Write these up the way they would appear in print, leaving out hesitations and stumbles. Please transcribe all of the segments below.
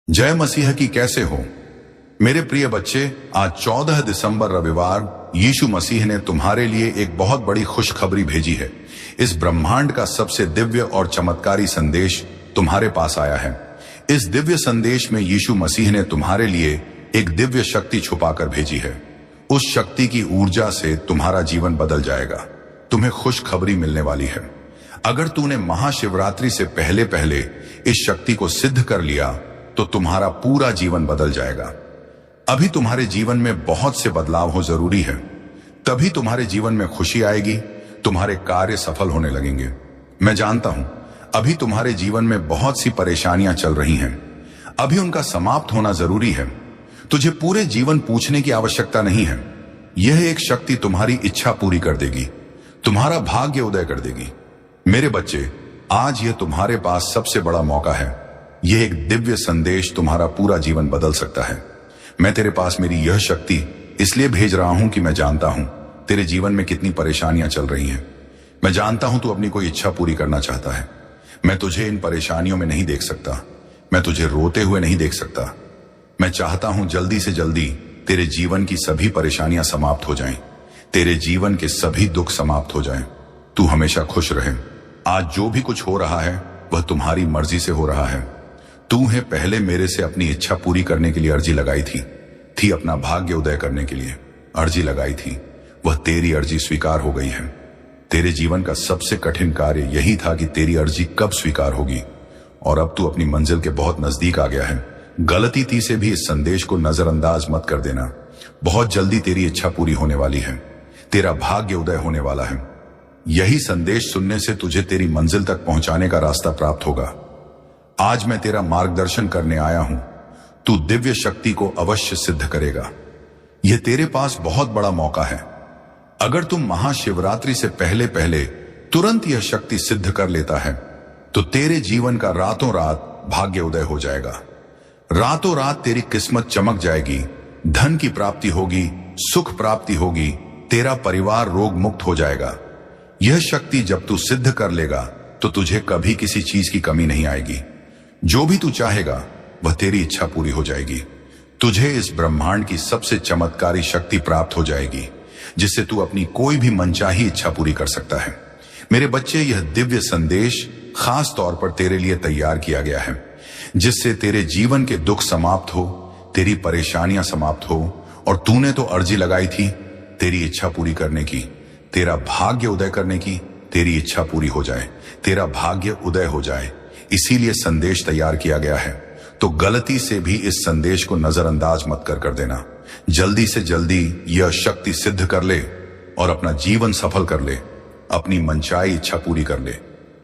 जय मसीह की। कैसे हो मेरे प्रिय बच्चे। आज 14 दिसंबर रविवार यीशु मसीह ने तुम्हारे लिए एक बहुत बड़ी खुशखबरी भेजी है। इस ब्रह्मांड का सबसे दिव्य और चमत्कारी संदेश तुम्हारे पास आया है। इस दिव्य संदेश में यीशु मसीह ने तुम्हारे लिए एक दिव्य शक्ति छुपाकर भेजी है। उस शक्ति की ऊर्जा से तुम्हारा जीवन बदल जाएगा। तुम्हें खुशखबरी मिलने वाली है। अगर तूने महाशिवरात्रि से पहले पहले इस शक्ति को सिद्ध कर लिया तो तुम्हारा पूरा जीवन बदल जाएगा। अभी तुम्हारे जीवन में बहुत से बदलाव हो जरूरी है, तभी तुम्हारे जीवन में खुशी आएगी, तुम्हारे कार्य सफल होने लगेंगे। मैं जानता हूं अभी तुम्हारे जीवन में बहुत सी परेशानियां चल रही हैं, अभी उनका समाप्त होना जरूरी है। तुझे पूरे जीवन पूछने की आवश्यकता नहीं है। यह एक शक्ति तुम्हारी इच्छा पूरी कर देगी, तुम्हारा भाग्य उदय कर देगी। मेरे बच्चे, आज यह तुम्हारे पास सबसे बड़ा मौका है। यह एक दिव्य संदेश तुम्हारा पूरा जीवन बदल सकता है। मैं तेरे पास मेरी यह शक्ति इसलिए भेज रहा हूं कि मैं जानता हूं तेरे जीवन में कितनी परेशानियां चल रही हैं। मैं जानता हूं तू अपनी कोई इच्छा पूरी करना चाहता है। मैं तुझे इन परेशानियों में नहीं देख सकता, मैं तुझे रोते हुए नहीं देख सकता। मैं चाहता हूं जल्दी से जल्दी तेरे जीवन की सभी परेशानियां समाप्त हो जाएं, तेरे जीवन के सभी दुख समाप्त हो जाएं, तू हमेशा खुश रहे। आज जो भी कुछ हो रहा है वह तुम्हारी मर्जी से हो रहा है। तूने पहले मेरे से अपनी इच्छा पूरी करने के लिए अर्जी लगाई थी अपना भाग्य उदय करने के लिए अर्जी लगाई थी। वह तेरी अर्जी स्वीकार हो गई है। तेरे जीवन का सबसे कठिन कार्य यही था कि तेरी अर्जी कब स्वीकार होगी, और अब तू अपनी मंजिल के बहुत नजदीक आ गया है। गलती से भी इस संदेश को नजरअंदाज मत कर देना। बहुत जल्दी तेरी इच्छा पूरी होने वाली है, तेरा भाग्य उदय होने वाला है। यही संदेश सुनने से तुझे तेरी मंजिल तक पहुंचाने का रास्ता प्राप्त होगा। आज मैं तेरा मार्गदर्शन करने आया हूं। तू दिव्य शक्ति को अवश्य सिद्ध करेगा। यह तेरे पास बहुत बड़ा मौका है। अगर तुम महाशिवरात्रि से पहले पहले तुरंत यह शक्ति सिद्ध कर लेता है तो तेरे जीवन का रातों रात भाग्य उदय हो जाएगा। रातों रात तेरी किस्मत चमक जाएगी, धन की प्राप्ति होगी, सुख प्राप्ति होगी, तेरा परिवार रोग मुक्त हो जाएगा। यह शक्ति जब तू सिद्ध कर लेगा तो तुझे कभी किसी चीज की कमी नहीं आएगी। जो भी तू चाहेगा वह तेरी इच्छा पूरी हो जाएगी। तुझे इस ब्रह्मांड की सबसे चमत्कारी शक्ति प्राप्त हो जाएगी, जिससे तू अपनी कोई भी मनचाही इच्छा पूरी कर सकता है। मेरे बच्चे, यह दिव्य संदेश खास तौर पर तेरे लिए तैयार किया गया है, जिससे तेरे जीवन के दुख समाप्त हो, तेरी परेशानियां समाप्त हो। और तूने तो अर्जी लगाई थी तेरी इच्छा पूरी करने की, तेरा भाग्य उदय करने की। तेरी इच्छा पूरी हो जाए, तेरा भाग्य उदय हो जाए, इसीलिए संदेश तैयार किया गया है। तो गलती से भी इस संदेश को नजरअंदाज मत कर देना। जल्दी से जल्दी यह शक्ति सिद्ध कर ले और अपना जीवन सफल कर ले, अपनी मनचाही इच्छा पूरी कर ले।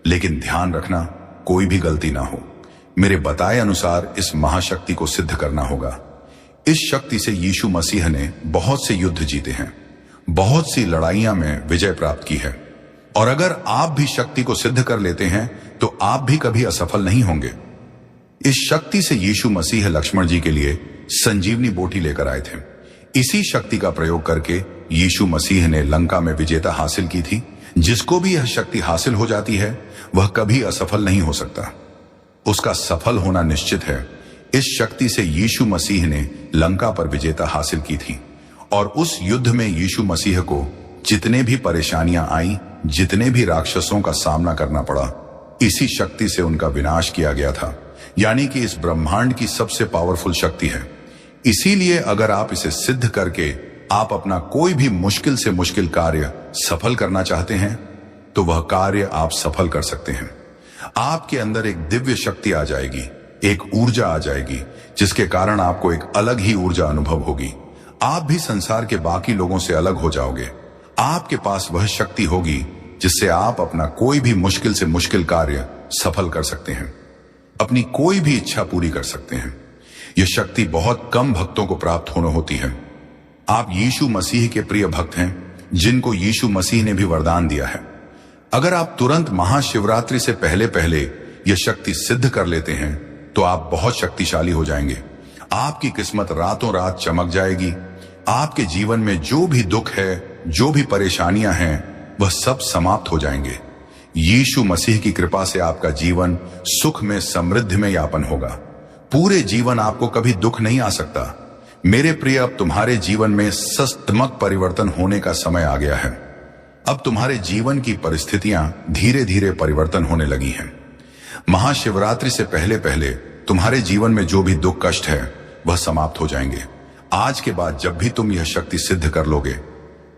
लेकिन ध्यान रखना, कोई भी गलती ना हो। मेरे बताए अनुसार इस महाशक्ति को सिद्ध करना होगा। इस शक्ति से यीशु मसीह ने बहुत से युद्ध जीते हैं, बहुत सी लड़ाइयां में विजय प्राप्त की है। और अगर आप भी शक्ति को सिद्ध कर लेते हैं तो आप भी कभी असफल नहीं होंगे। इस शक्ति से यीशु मसीह लक्ष्मण जी के लिए संजीवनी बोटी लेकर आए थे। इसी शक्ति का प्रयोग करके यीशु मसीह ने लंका में विजेता हासिल की थी। जिसको भी यह शक्ति हासिल हो जाती है वह कभी असफल नहीं हो सकता, उसका सफल होना निश्चित है। इस शक्ति से यीशु मसीह ने लंका पर विजेता हासिल की थी, और उस युद्ध में यीशु मसीह को जितने भी परेशानियां आई, जितने भी राक्षसों का सामना करना पड़ा, इसी शक्ति से उनका विनाश किया गया था। यानी कि इस ब्रह्मांड की सबसे पावरफुल शक्ति है। इसीलिए अगर आप इसे सिद्ध करके आप अपना कोई भी मुश्किल से मुश्किल कार्य सफल करना चाहते हैं तो वह कार्य आप सफल कर सकते हैं। आपके अंदर एक दिव्य शक्ति आ जाएगी, एक ऊर्जा आ जाएगी, जिसके कारण आपको एक अलग ही ऊर्जा अनुभव होगी। आप भी संसार के बाकी लोगों से अलग हो जाओगे। आपके पास वह शक्ति होगी जिससे आप अपना कोई भी मुश्किल से मुश्किल कार्य सफल कर सकते हैं, अपनी कोई भी इच्छा पूरी कर सकते हैं। यह शक्ति बहुत कम भक्तों को प्राप्त होती है। आप यीशु मसीह के प्रिय भक्त हैं, जिनको यीशु मसीह ने भी वरदान दिया है। अगर आप तुरंत महाशिवरात्रि से पहले पहले यह शक्ति सिद्ध कर लेते हैं तो आप बहुत शक्तिशाली हो जाएंगे। आपकी किस्मत रातों रात चमक जाएगी। आपके जीवन में जो भी दुख है, जो भी परेशानियां हैं, वह सब समाप्त हो जाएंगे। यीशु मसीह की कृपा से आपका जीवन सुख में, समृद्धि में यापन होगा। पूरे जीवन आपको कभी दुख नहीं आ सकता। मेरे प्रिय, अब तुम्हारे जीवन में सकारात्मक परिवर्तन होने का समय आ गया है। अब तुम्हारे जीवन की परिस्थितियां धीरे धीरे परिवर्तन होने लगी हैं। महाशिवरात्रि से पहले पहले तुम्हारे जीवन में जो भी दुख कष्ट है वह समाप्त हो जाएंगे। आज के बाद जब भी तुम यह शक्ति सिद्ध कर लोगे,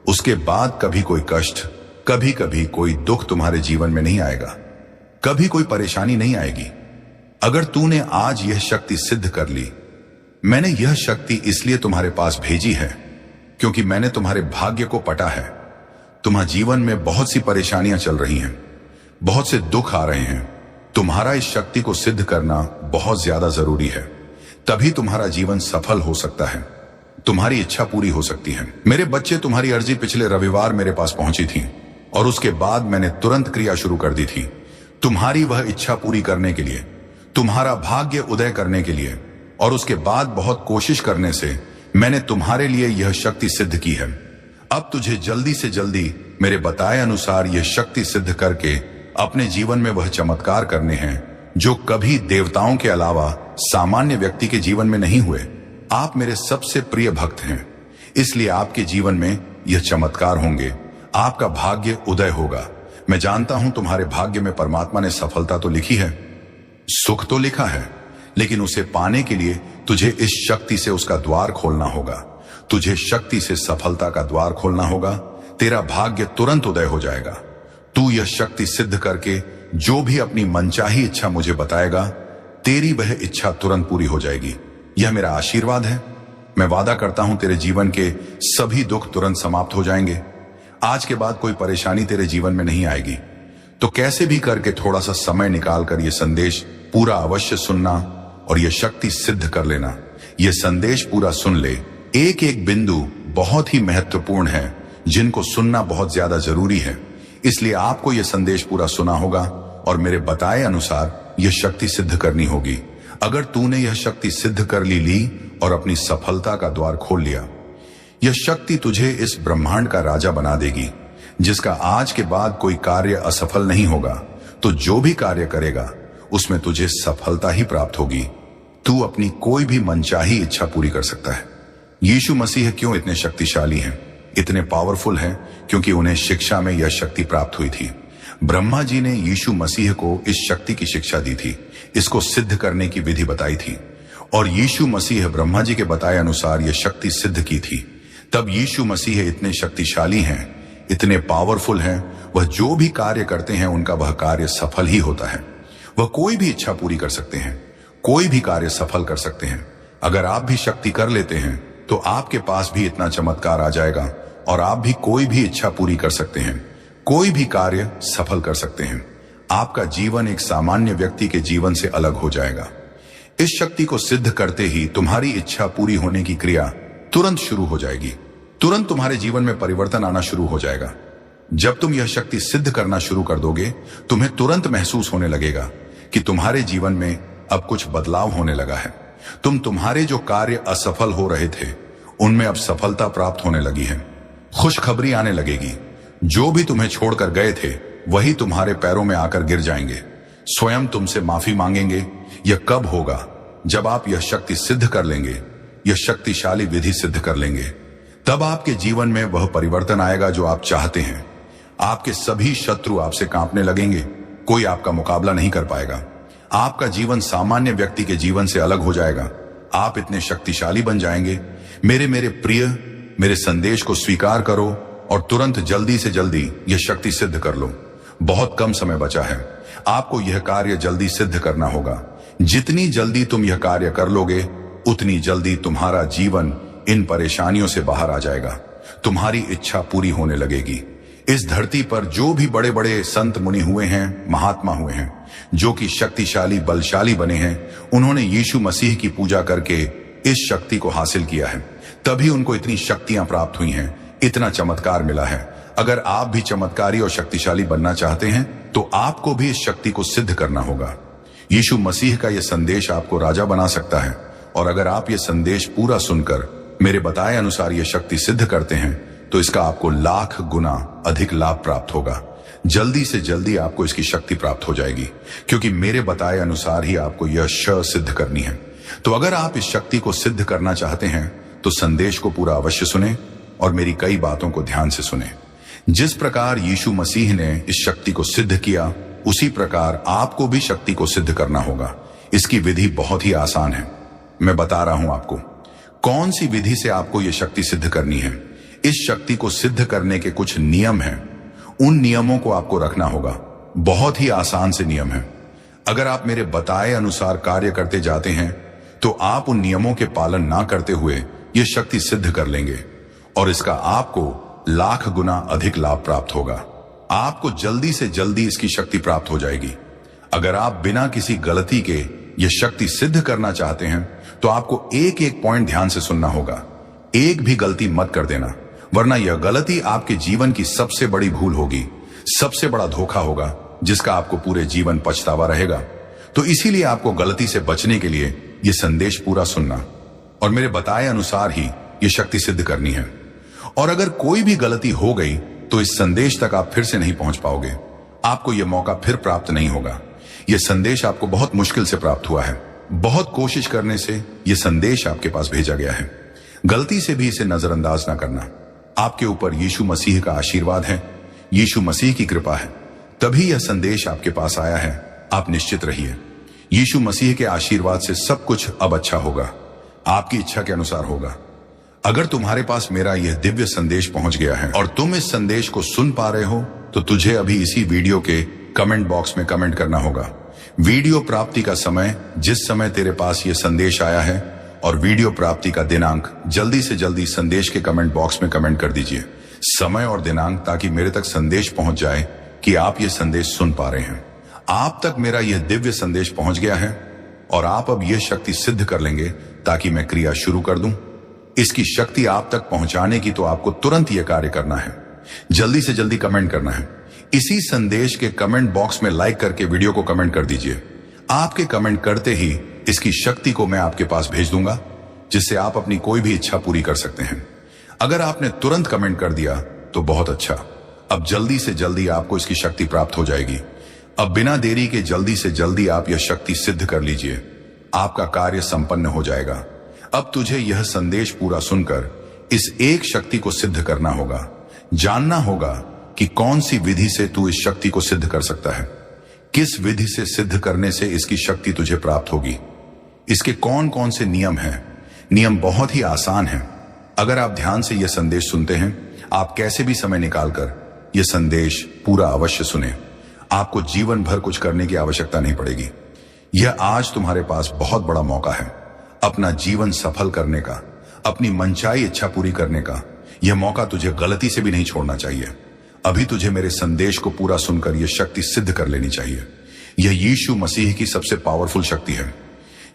उसके बाद कभी कोई कष्ट, कभी कभी कोई दुख तुम्हारे जीवन में नहीं आएगा, कभी कोई परेशानी नहीं आएगी। अगर तूने आज यह शक्ति सिद्ध कर ली, मैंने यह शक्ति इसलिए तुम्हारे पास भेजी है क्योंकि मैंने तुम्हारे भाग्य को पटा है। तुम्हारे जीवन में बहुत सी परेशानियां चल रही हैं, बहुत से दुख आ रहे हैं। तुम्हारा इस शक्ति को सिद्ध करना बहुत ज्यादा जरूरी है, तभी तुम्हारा जीवन सफल हो सकता है, तुम्हारी इच्छा पूरी हो सकती है। मेरे बच्चे, तुम्हारी अर्जी पिछले रविवार मेरे पास पहुंची थी और उसके बाद मैंने तुरंत क्रिया शुरू कर दी थी तुम्हारी वह इच्छा पूरी करने के लिए, तुम्हारा भाग्य उदय करने के लिए। और उसके बाद बहुत कोशिश करने से मैंने तुम्हारे लिए यह शक्ति सिद्ध की है। अब तुझे जल्दी से जल्दी मेरे बताए अनुसार यह शक्ति सिद्ध करके अपने जीवन में वह चमत्कार करने हैं जो कभी देवताओं के अलावा सामान्य व्यक्ति के जीवन में नहीं हुए। आप मेरे सबसे प्रिय भक्त हैं, इसलिए आपके जीवन में यह चमत्कार होंगे, आपका भाग्य उदय होगा। मैं जानता हूं तुम्हारे भाग्य में परमात्मा ने सफलता तो लिखी है, सुख तो लिखा है, लेकिन उसे पाने के लिए तुझे इस शक्ति से उसका द्वार खोलना होगा। तुझे शक्ति से सफलता का द्वार खोलना होगा, तेरा भाग्य तुरंत उदय हो जाएगा। तू यह शक्ति सिद्ध करके जो भी अपनी मनचाही इच्छा मुझे बताएगा, तेरी वह इच्छा तुरंत पूरी हो जाएगी। यह मेरा आशीर्वाद है। मैं वादा करता हूं तेरे जीवन के सभी दुख तुरंत समाप्त हो जाएंगे। आज के बाद कोई परेशानी तेरे जीवन में नहीं आएगी। तो कैसे भी करके थोड़ा सा समय निकालकर यह संदेश पूरा अवश्य सुनना और यह शक्ति सिद्ध कर लेना। यह संदेश पूरा सुन ले। एक एक बिंदु बहुत ही महत्वपूर्ण है जिनको सुनना बहुत ज्यादा जरूरी है, इसलिए आपको यह संदेश पूरा सुना होगा और मेरे बताए अनुसार यह शक्ति सिद्ध करनी होगी। अगर तूने यह शक्ति सिद्ध कर ली और अपनी सफलता का द्वार खोल लिया, यह शक्ति तुझे इस ब्रह्मांड का राजा बना देगी, जिसका आज के बाद कोई कार्य असफल नहीं होगा। तो जो भी कार्य करेगा उसमें तुझे सफलता ही प्राप्त होगी। तू अपनी कोई भी मनचाही इच्छा पूरी कर सकता है। यीशु मसीह क्यों इतने शक्तिशाली हैं, इतने पावरफुल हैं? क्योंकि उन्हें शिक्षा में यह शक्ति प्राप्त हुई थी। ब्रह्मा जी ने यीशु मसीह को इस शक्ति की शिक्षा दी थी, इसको सिद्ध करने की विधि बताई थी, और यीशु मसीह ब्रह्मा जी के बताए अनुसार यह शक्ति सिद्ध की थी। तब यीशु मसीह इतने शक्तिशाली हैं, इतने पावरफुल हैं, वह जो भी कार्य करते हैं उनका वह कार्य सफल ही होता है। वह कोई भी इच्छा पूरी कर सकते हैं, कोई भी कार्य सफल कर सकते हैं। अगर आप भी शक्ति कर लेते हैं तो आपके पास भी इतना चमत्कार आ जाएगा और आप भी कोई भी इच्छा पूरी कर सकते हैं, कोई भी कार्य सफल कर सकते हैं। आपका जीवन एक सामान्य व्यक्ति के जीवन से अलग हो जाएगा। इस शक्ति को सिद्ध करते ही तुम्हारी इच्छा पूरी होने की क्रिया तुरंत शुरू हो जाएगी। तुरंत तुम्हारे जीवन में परिवर्तन आना शुरू हो जाएगा। जब तुम यह शक्ति सिद्ध करना शुरू कर दोगे, तुम्हें तुरंत महसूस होने लगेगा कि तुम्हारे जीवन में अब कुछ बदलाव होने लगा है। तुम्हारे जो कार्य असफल हो रहे थे उनमें अब सफलता प्राप्त होने लगी है। खुशखबरी आने लगेगी। जो भी तुम्हें छोड़कर गए थे वही तुम्हारे पैरों में आकर गिर जाएंगे, स्वयं तुमसे माफी मांगेंगे। यह कब होगा? जब आप यह शक्ति सिद्ध कर लेंगे, यह शक्तिशाली विधि सिद्ध कर लेंगे। तब आपके जीवन में वह परिवर्तन आएगा जो आप चाहते हैं। आपके सभी शत्रु आपसे कांपने लगेंगे, कोई आपका मुकाबला नहीं कर पाएगा। आपका जीवन सामान्य व्यक्ति के जीवन से अलग हो जाएगा। आप इतने शक्तिशाली बन जाएंगे। मेरे प्रिय, मेरे संदेश को स्वीकार करो और तुरंत जल्दी से जल्दी यह शक्ति सिद्ध कर लो। बहुत कम समय बचा है। आपको यह कार्य जल्दी सिद्ध करना होगा। जितनी जल्दी तुम यह कार्य कर लोगे, उतनी जल्दी तुम्हारा जीवन इन परेशानियों से बाहर आ जाएगा। तुम्हारी इच्छा पूरी होने लगेगी। इस धरती पर जो भी बड़े बड़े संत मुनि हुए हैं, महात्मा हुए हैं, जो कि शक्तिशाली बलशाली बने हैं, उन्होंने यीशु मसीह की पूजा करके इस शक्ति को हासिल किया है। तभी उनको इतनी शक्तियां प्राप्त हुई हैं, इतना चमत्कार मिला है। अगर आप भी चमत्कारी और शक्तिशाली बनना चाहते हैं तो आपको भी इस शक्ति को सिद्ध करना होगा। यीशु मसीह का यह संदेश आपको राजा बना सकता है, और अगर आप यह संदेश पूरा सुनकर मेरे बताए अनुसार यह शक्ति सिद्ध करते हैं तो इसका आपको लाख गुना अधिक लाभ प्राप्त होगा। जल्दी से जल्दी आपको इसकी शक्ति प्राप्त हो जाएगी, क्योंकि मेरे बताए अनुसार ही आपको यह सिद्ध करनी है। तो अगर आप इस शक्ति को सिद्ध करना चाहते हैं तो संदेश को पूरा अवश्य सुने और मेरी कई बातों को ध्यान से सुने। जिस प्रकार यीशु मसीह ने इस शक्ति को सिद्ध किया, उसी प्रकार आपको भी शक्ति को सिद्ध करना होगा। इसकी विधि बहुत ही आसान है। मैं बता रहा हूं आपको कौन सी विधि से आपको यह शक्ति सिद्ध करनी है। इस शक्ति को सिद्ध करने के कुछ नियम हैं। उन नियमों को आपको रखना होगा। बहुत ही आसान से नियम है। अगर आप मेरे बताए अनुसार कार्य करते जाते हैं तो आप उन नियमों के पालन ना करते हुए यह शक्ति सिद्ध कर लेंगे और इसका आपको लाख गुना अधिक लाभ प्राप्त होगा। आपको जल्दी से जल्दी इसकी शक्ति प्राप्त हो जाएगी। अगर आप बिना किसी गलती के यह शक्ति सिद्ध करना चाहते हैं तो आपको एक एक पॉइंट ध्यान से सुनना होगा। एक भी गलती मत कर देना, वरना यह गलती आपके जीवन की सबसे बड़ी भूल होगी, सबसे बड़ा धोखा होगा, जिसका आपको पूरे जीवन पछतावा रहेगा। तो इसीलिए आपको गलती से बचने के लिए यह संदेश पूरा सुनना और मेरे बताए अनुसार ही यह शक्ति सिद्ध करनी है। और अगर कोई भी गलती हो गई तो इस संदेश तक आप फिर से नहीं पहुंच पाओगे। आपको यह मौका फिर प्राप्त नहीं होगा। यह संदेश आपको बहुत मुश्किल से प्राप्त हुआ है। बहुत कोशिश करने से यह संदेश आपके पास भेजा गया है। गलती से भी इसे नजरअंदाज ना करना। आपके ऊपर यीशु मसीह का आशीर्वाद है, यीशु मसीह की कृपा है, तभी यह संदेश आपके पास आया है। आप निश्चित रहिए, यीशु मसीह के आशीर्वाद से सब कुछ अब अच्छा होगा, आपकी इच्छा के अनुसार होगा। अगर तुम्हारे पास मेरा यह दिव्य संदेश पहुंच गया है और तुम इस संदेश को सुन पा रहे हो तो तुझे अभी इसी वीडियो के कमेंट बॉक्स में कमेंट करना होगा। वीडियो प्राप्ति का समय, जिस समय तेरे पास यह संदेश आया है, और वीडियो प्राप्ति का दिनांक जल्दी से जल्दी संदेश के कमेंट बॉक्स में कमेंट कर दीजिए। समय और दिनांक, ताकि मेरे तक संदेश पहुंच जाए कि आप यह संदेश सुन पा रहे हैं। आप तक मेरा यह दिव्य संदेश पहुंच गया है और आप अब यह शक्ति सिद्ध कर लेंगे ताकि मैं क्रिया शुरू कर दूं। इसकी शक्ति आप तक पहुंचाने की तो आपको तुरंत यह कार्य करना है। जल्दी से जल्दी कमेंट करना है। इसी संदेश के कमेंट बॉक्स में लाइक करके वीडियो को कमेंट कर दीजिए। आपके कमेंट करते ही इसकी शक्ति को मैं आपके पास भेज दूंगा, जिससे आप अपनी कोई भी इच्छा पूरी कर सकते हैं। अगर आपने तुरंत कमेंट कर दिया तो बहुत अच्छा। अब जल्दी से जल्दी आपको इसकी शक्ति प्राप्त हो जाएगी। अब बिना देरी के जल्दी से जल्दी आप यह शक्ति सिद्ध कर लीजिए। आपका कार्य संपन्न हो जाएगा। अब तुझे यह संदेश पूरा सुनकर इस एक शक्ति को सिद्ध करना होगा। जानना होगा कि कौन सी विधि से तू इस शक्ति को सिद्ध कर सकता है। किस विधि से सिद्ध करने से इसकी शक्ति तुझे प्राप्त होगी। इसके कौन कौन से नियम हैं। नियम बहुत ही आसान हैं। अगर आप ध्यान से यह संदेश सुनते हैं, आप कैसे भी समय निकालकर यह संदेश पूरा अवश्य सुने। आपको जीवन भर कुछ करने की आवश्यकता नहीं पड़ेगी। यह आज तुम्हारे पास बहुत बड़ा मौका है अपना जीवन सफल करने का, अपनी मनचाही इच्छा पूरी करने का। यह मौका तुझे गलती से भी नहीं छोड़ना चाहिए। अभी तुझे मेरे संदेश को पूरा सुनकर यह शक्ति सिद्ध कर लेनी चाहिए। यह यीशु मसीह की सबसे पावरफुल शक्ति है।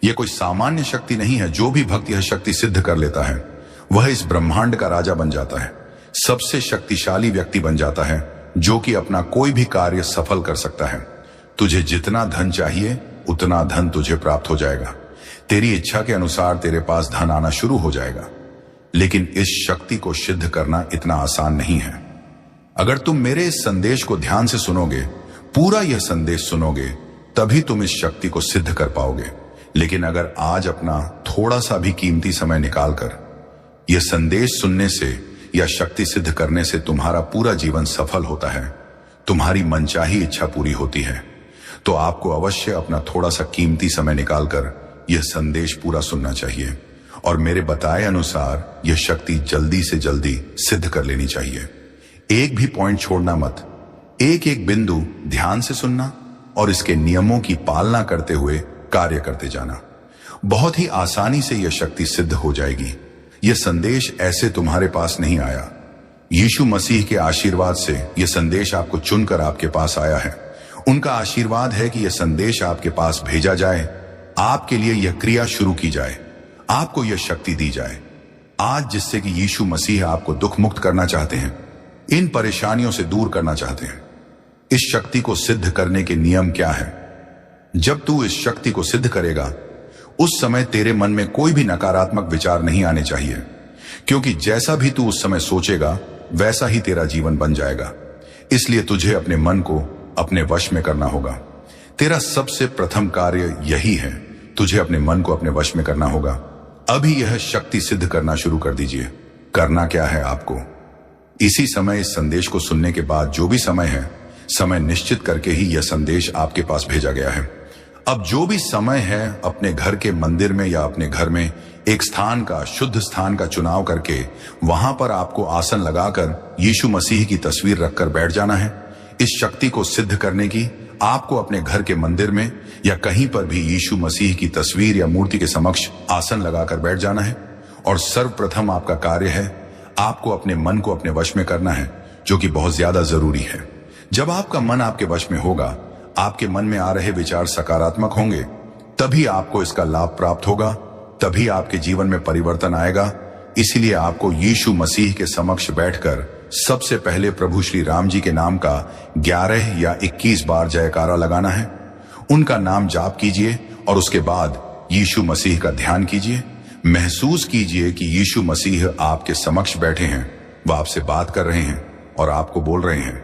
यह कोई सामान्य शक्ति नहीं है। जो भी भक्त यह शक्ति सिद्ध कर लेता है वह इस ब्रह्मांड का राजा बन जाता है, सबसे शक्तिशाली व्यक्ति बन जाता है, जो कि अपना कोई भी कार्य सफल कर सकता है। तुझे जितना धन चाहिए उतना धन तुझे प्राप्त हो जाएगा। तेरी इच्छा के अनुसार तेरे पास धन आना शुरू हो जाएगा। लेकिन इस शक्ति को सिद्ध करना इतना आसान नहीं है। अगर तुम मेरे इस संदेश को ध्यान से सुनोगे, पूरा यह संदेश सुनोगे, तभी तुम इस शक्ति को सिद्ध कर पाओगे। लेकिन अगर आज अपना थोड़ा सा भी कीमती समय निकालकर यह संदेश सुनने से या शक्ति सिद्ध करने से तुम्हारा पूरा जीवन सफल होता है, तुम्हारी मनचाही इच्छा पूरी होती है, तो आपको अवश्य अपना थोड़ा सा कीमती समय निकालकर यह संदेश पूरा सुनना चाहिए और मेरे बताए अनुसार यह शक्ति जल्दी से जल्दी सिद्ध कर लेनी चाहिए। एक भी पॉइंट छोड़ना मत। एक एक बिंदु ध्यान से सुनना और इसके नियमों की पालना करते हुए कार्य करते जाना। बहुत ही आसानी से यह शक्ति सिद्ध हो जाएगी। यह संदेश ऐसे तुम्हारे पास नहीं आया। यीशु मसीह के आशीर्वाद से यह संदेश आपको चुनकर आपके पास आया है। उनका आशीर्वाद है कि यह संदेश आपके पास भेजा जाए, आपके लिए यह क्रिया शुरू की जाए, आपको यह शक्ति दी जाए आज, जिससे कि यीशु मसीह आपको दुख मुक्त करना चाहते हैं, इन परेशानियों से दूर करना चाहते हैं। इस शक्ति को सिद्ध करने के नियम क्या है? जब तू इस शक्ति को सिद्ध करेगा उस समय तेरे मन में कोई भी नकारात्मक विचार नहीं आने चाहिए, क्योंकि जैसा भी तू उस समय सोचेगा वैसा ही तेरा जीवन बन जाएगा। इसलिए तुझे अपने मन को अपने वश में करना होगा। तेरा सबसे प्रथम कार्य यही है। तुझे अपने मन को अपने वश में करना होगा। अभी यह शक्ति सिद्ध करना शुरू कर दीजिए। करना क्या है आपको? इसी समय इस संदेश को सुनने के बाद जो भी समय है, समय निश्चित करके ही यह संदेश आपके पास भेजा गया है। अब जो भी समय है, अपने घर के मंदिर में या अपने घर में एक स्थान का, शुद्ध स्थान का चुनाव करके वहां पर आपको आसन लगाकर यीशु मसीह की तस्वीर रखकर बैठ जाना है। इस शक्ति को सिद्ध करने की आपको अपने घर के मंदिर में या कहीं पर भी यीशु मसीह की तस्वीर या मूर्ति के समक्ष आसन लगाकर बैठ जाना है। और सर्वप्रथम आपका कार्य है, आपको अपने मन को अपने वश में करना है, जो कि बहुत ज्यादा जरूरी है। जब आपका मन आपके वश में होगा, आपके मन में आ रहे विचार सकारात्मक होंगे, तभी आपको इसका लाभ प्राप्त होगा, तभी आपके जीवन में परिवर्तन आएगा। इसीलिए आपको यीशु मसीह के समक्ष बैठकर सबसे पहले प्रभु श्री राम जी के नाम का 11 या 21 बार जयकारा लगाना है। उनका नाम जाप कीजिए और उसके बाद यीशु मसीह का ध्यान कीजिए। महसूस कीजिए कि यीशु मसीह आपके समक्ष बैठे हैं, वह आपसे बात कर रहे हैं और आपको बोल रहे हैं,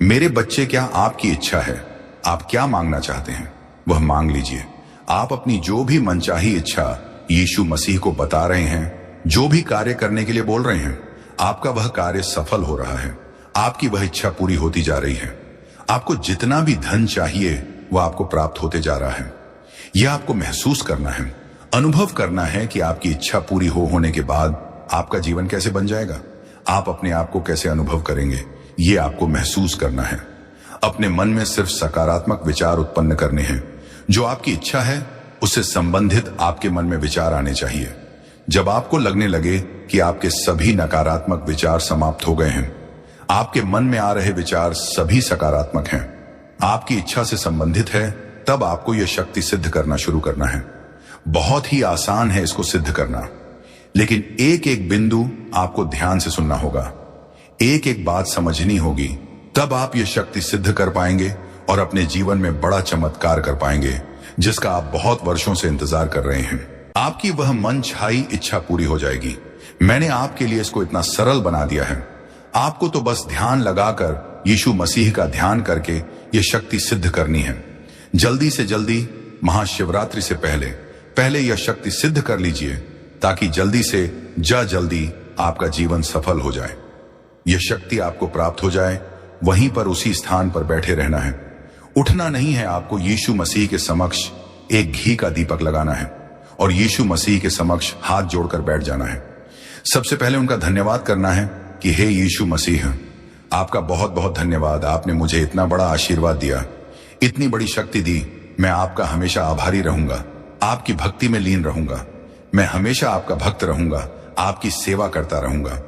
मेरे बच्चे, क्या आपकी इच्छा है? आप क्या मांगना चाहते हैं वह मांग लीजिए। आप अपनी जो भी मनचाही इच्छा यीशु मसीह को बता रहे हैं, जो भी कार्य करने के लिए बोल रहे हैं, आपका वह कार्य सफल हो रहा है। आपकी वह इच्छा पूरी होती जा रही है। आपको जितना भी धन चाहिए वह आपको प्राप्त होते जा रहा है। यह आपको महसूस करना है, अनुभव करना है कि आपकी इच्छा पूरी होने के बाद आपका जीवन कैसे बन जाएगा, आप अपने आप को कैसे अनुभव करेंगे, ये आपको महसूस करना है। अपने मन में सिर्फ सकारात्मक विचार उत्पन्न करने हैं। जो आपकी इच्छा है उससे संबंधित आपके मन में विचार आने चाहिए। जब आपको लगने लगे कि आपके सभी नकारात्मक विचार समाप्त हो गए हैं, आपके मन में आ रहे विचार सभी सकारात्मक हैं, आपकी इच्छा से संबंधित है, तब आपको यह शक्ति सिद्ध करना शुरू करना है। बहुत ही आसान है इसको सिद्ध करना, लेकिन एक एक बिंदु आपको ध्यान से सुनना होगा, एक एक बात समझनी होगी, तब आप यह शक्ति सिद्ध कर पाएंगे और अपने जीवन में बड़ा चमत्कार कर पाएंगे, जिसका आप बहुत वर्षों से इंतजार कर रहे हैं। आपकी वह मन छाई इच्छा पूरी हो जाएगी। मैंने आपके लिए इसको इतना सरल बना दिया है। आपको तो बस ध्यान लगाकर यीशु मसीह का ध्यान करके यह शक्ति सिद्ध करनी है। जल्दी से जल्दी महाशिवरात्रि से पहले यह शक्ति सिद्ध कर लीजिए, ताकि जल्दी से जल्दी आपका जीवन सफल हो जाए, यह शक्ति आपको प्राप्त हो जाए। वहीं पर उसी स्थान पर बैठे रहना है, उठना नहीं है। आपको यीशु मसीह के समक्ष एक घी का दीपक लगाना है और यीशु मसीह के समक्ष हाथ जोड़कर बैठ जाना है। सबसे पहले उनका धन्यवाद करना है कि हे यीशु मसीह, आपका बहुत बहुत धन्यवाद। आपने मुझे इतना बड़ा आशीर्वाद दिया, इतनी बड़ी शक्ति दी। मैं आपका हमेशा आभारी रहूंगा, आपकी भक्ति में लीन रहूंगा। मैं हमेशा आपका भक्त रहूंगा, आपकी सेवा करता रहूंगा।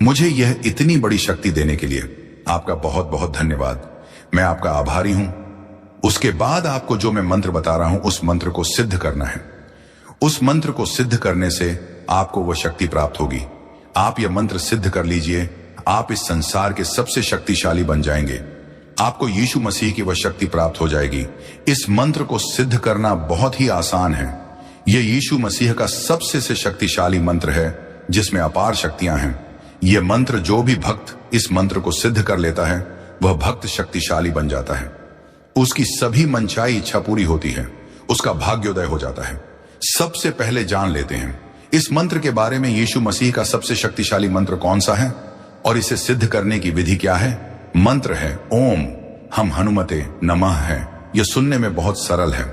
मुझे यह इतनी बड़ी शक्ति देने के लिए आपका बहुत बहुत धन्यवाद। मैं आपका आभारी हूं। उसके बाद आपको जो मैं मंत्र बता रहा हूं, उस मंत्र को सिद्ध करना है। उस मंत्र को सिद्ध करने से आपको वह शक्ति प्राप्त होगी। आप यह मंत्र सिद्ध कर लीजिए, आप इस संसार के सबसे शक्तिशाली बन जाएंगे। आपको यीशु मसीह की वह शक्ति प्राप्त हो जाएगी। इस मंत्र को सिद्ध करना बहुत ही आसान है। यह यीशु मसीह का सबसे से शक्तिशाली मंत्र है, जिसमें अपार शक्तियां हैं। यह मंत्र, जो भी भक्त इस मंत्र को सिद्ध कर लेता है, वह भक्त शक्तिशाली बन जाता है। उसकी सभी मनचाही इच्छा पूरी होती है, उसका भाग्योदय हो जाता है। सबसे पहले जान लेते हैं इस मंत्र के बारे में, यीशु मसीह का सबसे शक्तिशाली मंत्र कौन सा है और इसे सिद्ध करने की विधि क्या है। मंत्र है ओम हम हनुमते नमः है। यह सुनने में बहुत सरल है,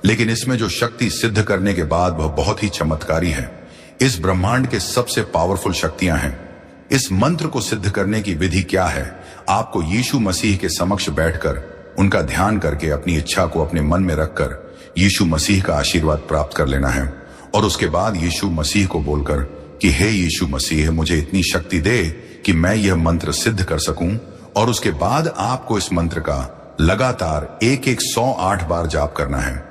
लेकिन इसमें जो शक्ति सिद्ध करने के बाद वह बहुत ही चमत्कारी है। इस ब्रह्मांड के सबसे पावरफुल शक्तियां हैं। इस मंत्र को सिद्ध करने की विधि क्या है? आपको यीशु मसीह के समक्ष बैठकर उनका ध्यान करके अपनी इच्छा को अपने मन में रखकर यीशु मसीह का आशीर्वाद प्राप्त कर लेना है और उसके बाद यीशु मसीह को बोलकर कि हे यीशु मसीह, मुझे इतनी शक्ति दे कि मैं यह मंत्र सिद्ध कर सकूं। और उसके बाद आपको इस मंत्र का लगातार 108 बार जाप करना है।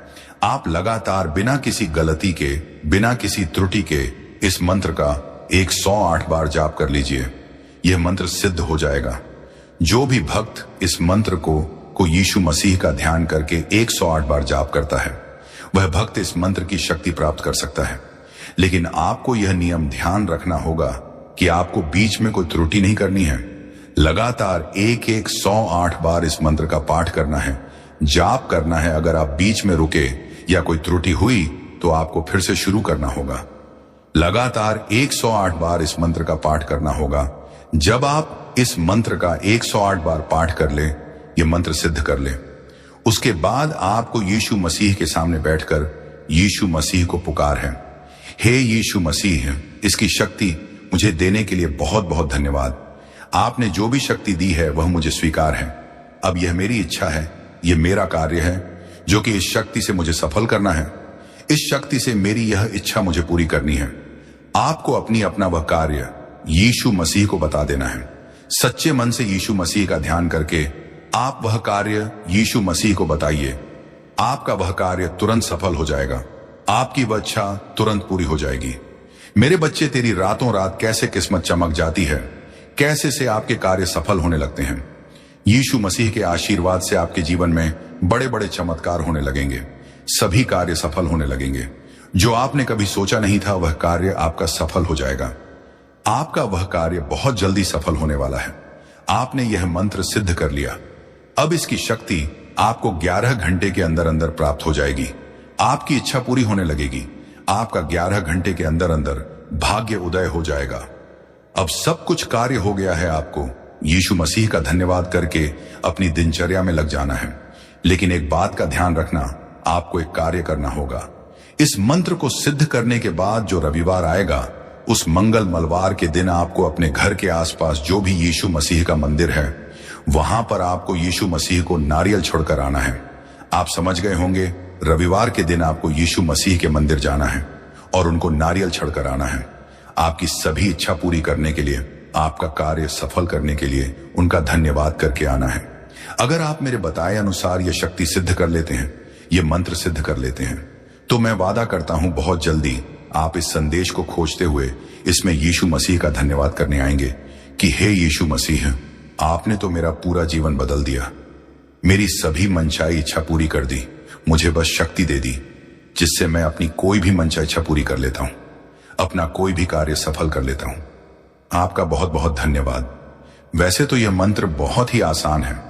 आप लगातार बिना किसी गलती के, बिना किसी त्रुटि के इस मंत्र का 108 बार जाप कर लीजिए। यह मंत्र सिद्ध हो जाएगा। जो भी भक्त इस मंत्र को यीशु मसीह का ध्यान करके 108 बार जाप करता है, वह भक्त इस मंत्र की शक्ति प्राप्त कर सकता है। लेकिन आपको यह नियम ध्यान रखना होगा कि आपको बीच में कोई त्रुटि नहीं करनी है। लगातार 108 बार इस मंत्र का पाठ करना है, जाप करना है। अगर आप बीच में रुके या कोई त्रुटि हुई तो आपको फिर से शुरू करना होगा। लगातार 108 बार इस मंत्र का पाठ करना होगा। जब आप इस मंत्र का 108 बार पाठ कर ले, ये मंत्र सिद्ध कर ले, उसके बाद आपको यीशु मसीह के सामने बैठकर यीशु मसीह को पुकार है, हे यीशु मसीह, इसकी शक्ति मुझे देने के लिए बहुत बहुत धन्यवाद। आपने जो भी शक्ति दी है वह मुझे स्वीकार है। अब यह मेरी इच्छा है, यह मेरा कार्य है जो कि इस शक्ति से मुझे सफल करना है। इस शक्ति से मेरी यह इच्छा मुझे पूरी करनी है। आपको अपना वह कार्य यीशु मसीह को बता देना है। सच्चे मन से यीशु मसीह का ध्यान करके आप वह कार्य यीशु मसीह को बताइए। आपका वह कार्य तुरंत सफल हो जाएगा। आपकी वह इच्छा तुरंत पूरी हो जाएगी। मेरे बच्चे, तेरी रातों रात कैसे किस्मत चमक जाती है, कैसे से आपके कार्य सफल होने लगते हैं। यीशु मसीह के आशीर्वाद से आपके जीवन में बड़े बड़े चमत्कार होने लगेंगे। सभी कार्य सफल होने लगेंगे। जो आपने कभी सोचा नहीं था वह कार्य आपका सफल हो जाएगा। आपका वह कार्य बहुत जल्दी सफल होने वाला है। आपने यह मंत्र सिद्ध कर लिया। अब इसकी शक्ति आपको 11 घंटे के अंदर अंदर प्राप्त हो जाएगी। आपकी इच्छा पूरी होने लगेगी। आपका 11 घंटे के अंदर अंदर भाग्य उदय हो जाएगा। अब सब कुछ कार्य हो गया है। आपको यीशु मसीह का धन्यवाद करके अपनी दिनचर्या में लग जाना है। लेकिन एक बात का ध्यान रखना, आपको एक कार्य करना होगा। इस मंत्र को सिद्ध करने के बाद जो रविवार आएगा, उस मंगल मलवार के दिन आपको अपने घर के आसपास जो भी यीशु मसीह का मंदिर है, वहां पर आपको यीशु मसीह को नारियल छोड़कर आना है। आप समझ गए होंगे, रविवार के दिन आपको यीशु मसीह के मंदिर जाना है और उनको नारियल छोड़कर आना है। आपकी सभी इच्छा पूरी करने के लिए, आपका कार्य सफल करने के लिए उनका धन्यवाद करके आना है। अगर आप मेरे बताए अनुसार यह शक्ति सिद्ध कर लेते हैं, यह मंत्र सिद्ध कर लेते हैं, तो मैं वादा करता हूं बहुत जल्दी आप इस संदेश को खोजते हुए इसमें यीशु मसीह का धन्यवाद करने आएंगे कि हे यीशु मसीह, आपने तो मेरा पूरा जीवन बदल दिया। मेरी सभी मनचाही इच्छा पूरी कर दी। मुझे बस शक्ति दे दी जिससे मैं अपनी कोई भी मनचाही इच्छा पूरी कर लेता हूं, अपना कोई भी कार्य सफल कर लेता हूं। आपका बहुत बहुत धन्यवाद। वैसे तो यह मंत्र बहुत ही आसान है,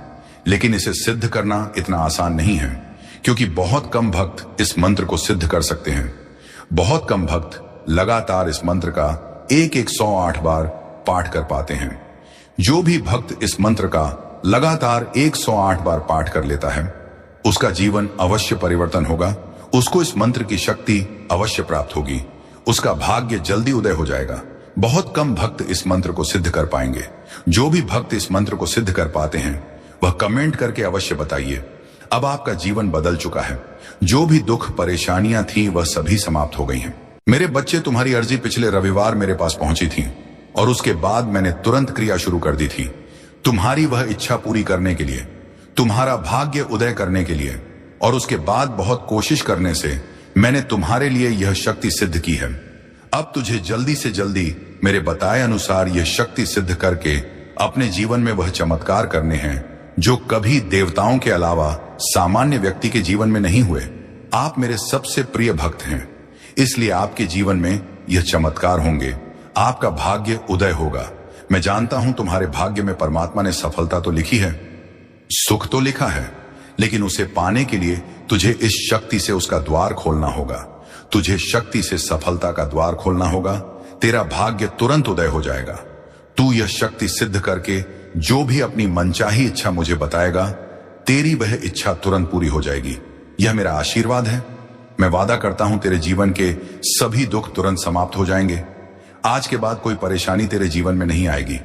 लेकिन इसे सिद्ध करना इतना आसान नहीं है, क्योंकि बहुत कम भक्त इस मंत्र को सिद्ध कर सकते हैं। बहुत कम भक्त लगातार इस मंत्र का 108 बार पाठ कर पाते हैं। जो भी भक्त इस मंत्र का लगातार 108 बार पाठ कर लेता है, उसका जीवन अवश्य परिवर्तन होगा। उसको इस मंत्र की शक्ति अवश्य प्राप्त होगी। उसका भाग्य जल्दी उदय हो जाएगा। बहुत कम भक्त इस मंत्र को सिद्ध कर पाएंगे। जो भी भक्त इस मंत्र को सिद्ध कर पाते हैं, वह कमेंट करके अवश्य बताइए। अब आपका जीवन बदल चुका है। जो भी दुख परेशानियां थी वह सभी समाप्त हो गई हैं। मेरे बच्चे, तुम्हारी अर्जी पिछले रविवार मेरे पास पहुंची थी और उसके बाद मैंने तुरंत क्रिया शुरू कर दी थी। तुम्हारी वह इच्छा पूरी करने के लिए, तुम्हारा भाग्य उदय करने के लिए, और उसके बाद बहुत कोशिश करने से मैंने तुम्हारे लिए यह शक्ति सिद्ध की है। अब तुझे जल्दी से जल्दी मेरे बताए अनुसार यह शक्ति सिद्ध करके अपने जीवन में वह चमत्कार करने हैं जो कभी देवताओं के अलावा सामान्य व्यक्ति के जीवन में नहीं हुए। आप मेरे सबसे प्रिय भक्त हैं, इसलिए आपके जीवन में यह चमत्कार होंगे। आपका भाग्य उदय होगा। मैं जानता हूं तुम्हारे भाग्य में परमात्मा ने सफलता तो लिखी है, सुख तो लिखा है, लेकिन उसे पाने के लिए तुझे इस शक्ति से उसका द्वार खोलना होगा। तुझे शक्ति से सफलता का द्वार खोलना होगा। तेरा भाग्य तुरंत उदय हो जाएगा। तू यह शक्ति सिद्ध करके जो भी अपनी मनचाही इच्छा मुझे बताएगा, तेरी वह इच्छा तुरंत पूरी हो जाएगी। यह मेरा आशीर्वाद है। मैं वादा करता हूं तेरे जीवन के सभी दुख तुरंत समाप्त हो जाएंगे। आज के बाद कोई परेशानी तेरे जीवन में नहीं आएगी।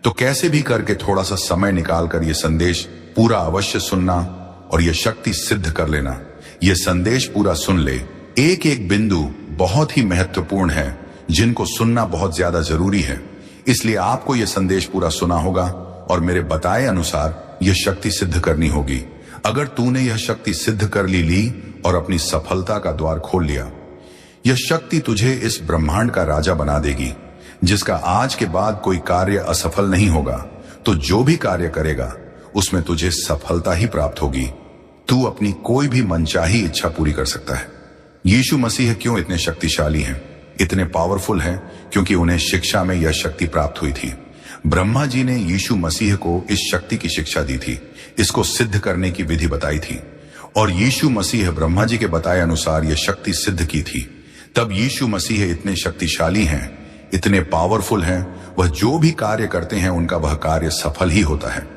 तो कैसे भी करके थोड़ा सा समय निकालकर यह संदेश पूरा अवश्य सुनना और यह शक्ति सिद्ध कर लेना। यह संदेश पूरा सुन ले। एक एक बिंदु बहुत ही महत्वपूर्ण है, जिनको सुनना बहुत ज्यादा जरूरी है। इसलिए आपको यह संदेश पूरा सुना होगा और मेरे बताए अनुसार यह शक्ति सिद्ध करनी होगी। अगर तूने यह शक्ति सिद्ध कर ली और अपनी सफलता का द्वार खोल लिया, यह शक्ति तुझे इस ब्रह्मांड का राजा बना देगी, जिसका आज के बाद कोई कार्य असफल नहीं होगा। तो जो भी कार्य करेगा उसमें तुझे सफलता ही प्राप्त होगी। तू अपनी कोई भी मनचाही इच्छा पूरी कर सकता है। यीशु मसीह क्यों इतने शक्तिशाली हैं, इतने पावरफुल हैं? क्योंकि उन्हें शिक्षा में यह शक्ति प्राप्त हुई थी। ब्रह्मा जी ने यीशु मसीह को इस शक्ति की शिक्षा दी थी, इसको सिद्ध करने की विधि बताई थी। और यीशु मसीह ब्रह्मा जी के बताए अनुसार यह शक्ति सिद्ध की थी। तब यीशु मसीह इतने शक्तिशाली हैं, इतने पावरफुल हैं, वह जो भी कार्य करते हैं उनका वह कार्य सफल ही होता है।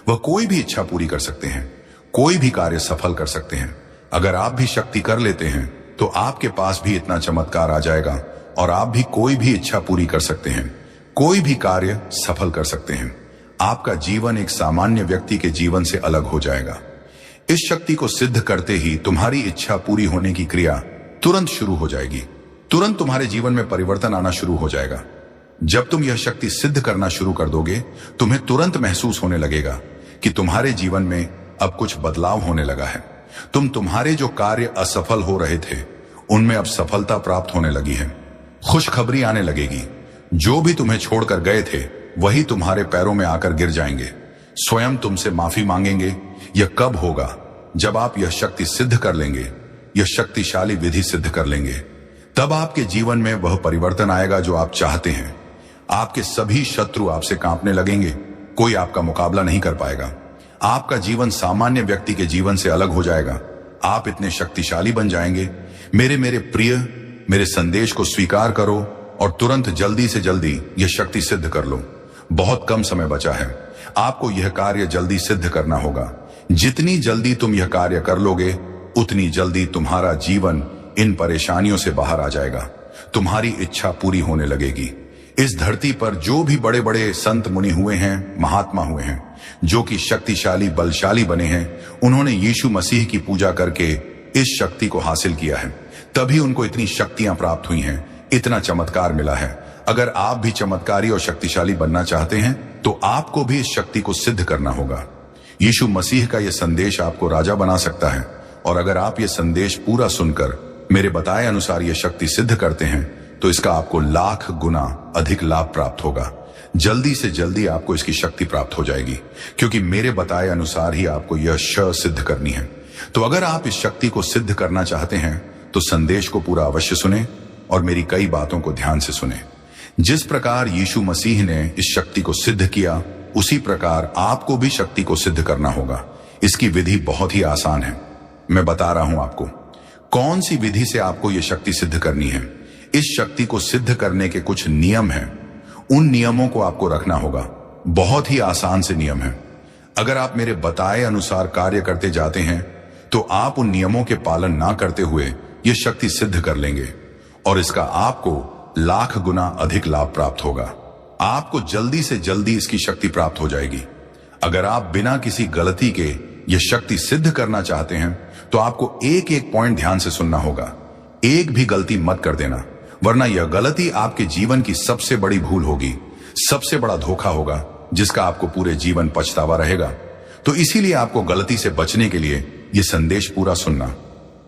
वह कोई भी इच्छा पूरी कर सकते हैं, कोई भी कार्य सफल कर सकते हैं। अगर आप भी शक्ति कर लेते हैं तो आपके पास भी इतना चमत्कार आ जाएगा और आप भी कोई भी इच्छा पूरी कर सकते हैं, कोई भी कार्य सफल कर सकते हैं। आपका जीवन एक सामान्य व्यक्ति के जीवन से अलग हो जाएगा। इस शक्ति को सिद्ध करते ही तुम्हारी इच्छा पूरी होने की क्रिया तुरंत शुरू हो जाएगी। तुरंत तुम्हारे जीवन में परिवर्तन आना शुरू हो जाएगा। जब तुम यह शक्ति सिद्ध करना शुरू कर दोगे, तुम्हें तुरंत महसूस होने लगेगा कि तुम्हारे जीवन में अब कुछ बदलाव होने लगा है। तुम्हारे जो कार्य असफल हो रहे थे उनमें अब सफलता प्राप्त होने लगी है। खुशखबरी आने लगेगी। जो भी तुम्हें छोड़कर गए थे वही तुम्हारे पैरों में आकर गिर जाएंगे, स्वयं तुमसे माफी मांगेंगे। यह कब होगा? जब आप यह शक्ति सिद्ध कर लेंगे, यह शक्तिशाली विधि सिद्ध कर लेंगे। तब आपके जीवन में वह परिवर्तन आएगा जो आप चाहते हैं। आपके सभी शत्रु आपसे कांपने लगेंगे, कोई आपका मुकाबला नहीं कर पाएगा। आपका जीवन सामान्य व्यक्ति के जीवन से अलग हो जाएगा। आप इतने शक्तिशाली बन जाएंगे। मेरे प्रिय, मेरे संदेश को स्वीकार करो और तुरंत जल्दी से जल्दी यह शक्ति सिद्ध कर लो। बहुत कम समय बचा है। आपको यह कार्य जल्दी सिद्ध करना होगा। जितनी जल्दी तुम यह कार्य कर लोगे, उतनी जल्दी तुम्हारा जीवन इन परेशानियों से बाहर आ जाएगा। तुम्हारी इच्छा पूरी होने लगेगी। इस धरती पर जो भी बड़े बड़े संत मुनि हुए हैं, महात्मा हुए हैं, जो कि शक्तिशाली बलशाली बने हैं, उन्होंने यीशु मसीह की पूजा करके इस शक्ति को हासिल किया है। तभी उनको इतनी शक्तियां प्राप्त हुई हैं, इतना चमत्कार मिला है। अगर आप भी चमत्कारी और शक्तिशाली बनना चाहते हैं तो आपको भी इस शक्ति को सिद्ध करना होगा। यीशु मसीह का यह संदेश आपको राजा बना सकता है। और अगर आप यह संदेश पूरा सुनकर मेरे बताए अनुसार यह शक्ति सिद्ध करते हैं तो इसका आपको लाख गुना अधिक लाभ प्राप्त होगा। जल्दी से जल्दी आपको इसकी शक्ति प्राप्त हो जाएगी, क्योंकि मेरे बताए अनुसार ही आपको यह सिद्ध करनी है। तो अगर आप इस शक्ति को सिद्ध करना चाहते हैं तो संदेश को पूरा अवश्य सुने और मेरी कई बातों को ध्यान से सुने। जिस प्रकार यीशु मसीह ने इस शक्ति को सिद्ध किया, उसी प्रकार आपको भी शक्ति को सिद्ध करना होगा। इसकी विधि बहुत ही आसान है। मैं बता रहा हूं आपको कौन सी विधि से आपको यह शक्ति सिद्ध करनी है। इस शक्ति को सिद्ध करने के कुछ नियम हैं। उन नियमों को आपको रखना होगा। बहुत ही आसान से नियम है। अगर आप मेरे बताए अनुसार कार्य करते जाते हैं तो आप उन नियमों के पालन ना करते हुए यह शक्ति सिद्ध कर लेंगे और इसका आपको लाख गुना अधिक लाभ प्राप्त होगा। आपको जल्दी से जल्दी इसकी शक्ति प्राप्त हो जाएगी। अगर आप बिना किसी गलती के यह शक्ति सिद्ध करना चाहते हैं तो आपको एक एक पॉइंट ध्यान से सुनना होगा। एक भी गलती मत कर देना, वरना यह गलती आपके जीवन की सबसे बड़ी भूल होगी, सबसे बड़ा धोखा होगा, जिसका आपको पूरे जीवन पछतावा रहेगा। तो इसीलिए आपको गलती से बचने के लिए यह संदेश पूरा सुनना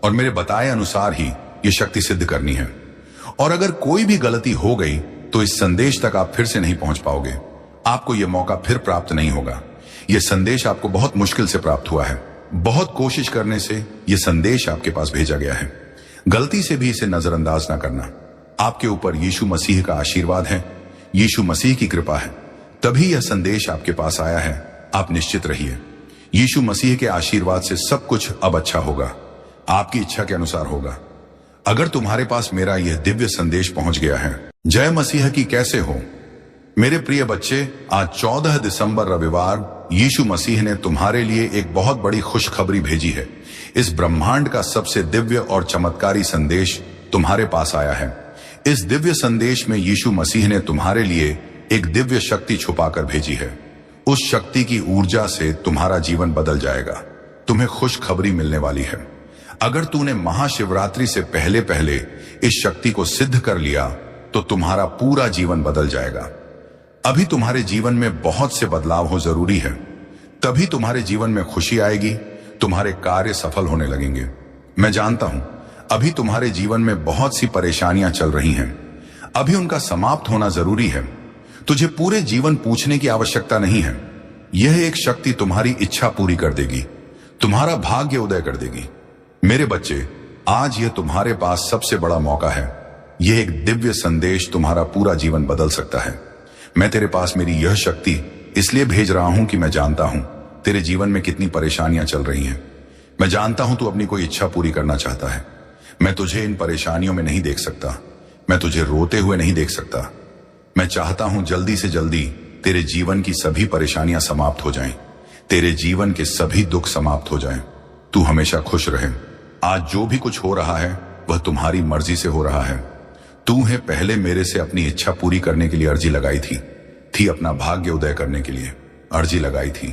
और मेरे बताए अनुसार ही यह शक्ति सिद्ध करनी है। और अगर कोई भी गलती हो गई तो इस संदेश तक आप फिर से नहीं पहुंच पाओगे। आपको यह मौका फिर प्राप्त नहीं होगा। यह संदेश आपको बहुत मुश्किल से प्राप्त हुआ है। बहुत कोशिश करने से यह संदेश आपके पास भेजा गया है। गलती से भी इसे नजरअंदाज ना करना। आपके ऊपर यीशु मसीह का आशीर्वाद है, यीशु मसीह की कृपा है, तभी यह संदेश आपके पास आया है। आप निश्चित रहिए, यीशु मसीह के आशीर्वाद से सब कुछ अब अच्छा होगा, आपकी इच्छा के अनुसार होगा। अगर तुम्हारे पास मेरा यह दिव्य संदेश पहुंच गया है। जय मसीह की। कैसे हो मेरे प्रिय बच्चे? आज 14 दिसंबर रविवार यीशु मसीह ने तुम्हारे लिए एक बहुत बड़ी खुशखबरी भेजी है। इस ब्रह्मांड का सबसे दिव्य और चमत्कारी संदेश तुम्हारे पास आया है। इस दिव्य संदेश में यीशु मसीह ने तुम्हारे लिए एक दिव्य शक्ति छुपाकर भेजी है। उस शक्ति की ऊर्जा से तुम्हारा जीवन बदल जाएगा। तुम्हें खुशखबरी मिलने वाली है। अगर तूने महाशिवरात्रि से पहले पहले इस शक्ति को सिद्ध कर लिया तो तुम्हारा पूरा जीवन बदल जाएगा। अभी तुम्हारे जीवन में बहुत से बदलाव हो जरूरी है, तभी तुम्हारे जीवन में खुशी आएगी, तुम्हारे कार्य सफल होने लगेंगे। मैं जानता हूं अभी तुम्हारे जीवन में बहुत सी परेशानियां चल रही हैं। अभी उनका समाप्त होना जरूरी है। तुझे पूरे जीवन पूछने की आवश्यकता नहीं है। यह एक शक्ति तुम्हारी इच्छा पूरी कर देगी, तुम्हारा भाग्य उदय कर देगी। मेरे बच्चे, आज यह तुम्हारे पास सबसे बड़ा मौका है। यह एक दिव्य संदेश तुम्हारा पूरा जीवन बदल सकता है। मैं तेरे पास मेरी यह शक्ति इसलिए भेज रहा हूं कि मैं जानता हूं तेरे जीवन में कितनी परेशानियां चल रही हैं। मैं जानता हूं तू अपनी कोई इच्छा पूरी करना चाहता है। मैं तुझे इन परेशानियों में नहीं देख सकता, मैं तुझे रोते हुए नहीं देख सकता। मैं चाहता हूं जल्दी से जल्दी तेरे जीवन की सभी परेशानियां समाप्त हो जाएं, तेरे जीवन के सभी दुख समाप्त हो जाएं, तू हमेशा खुश रहे। आज जो भी कुछ हो रहा है वह तुम्हारी मर्जी से हो रहा है। तूने पहले मेरे से अपनी इच्छा पूरी करने के लिए अर्जी लगाई थी अपना भाग्य उदय करने के लिए अर्जी लगाई थी।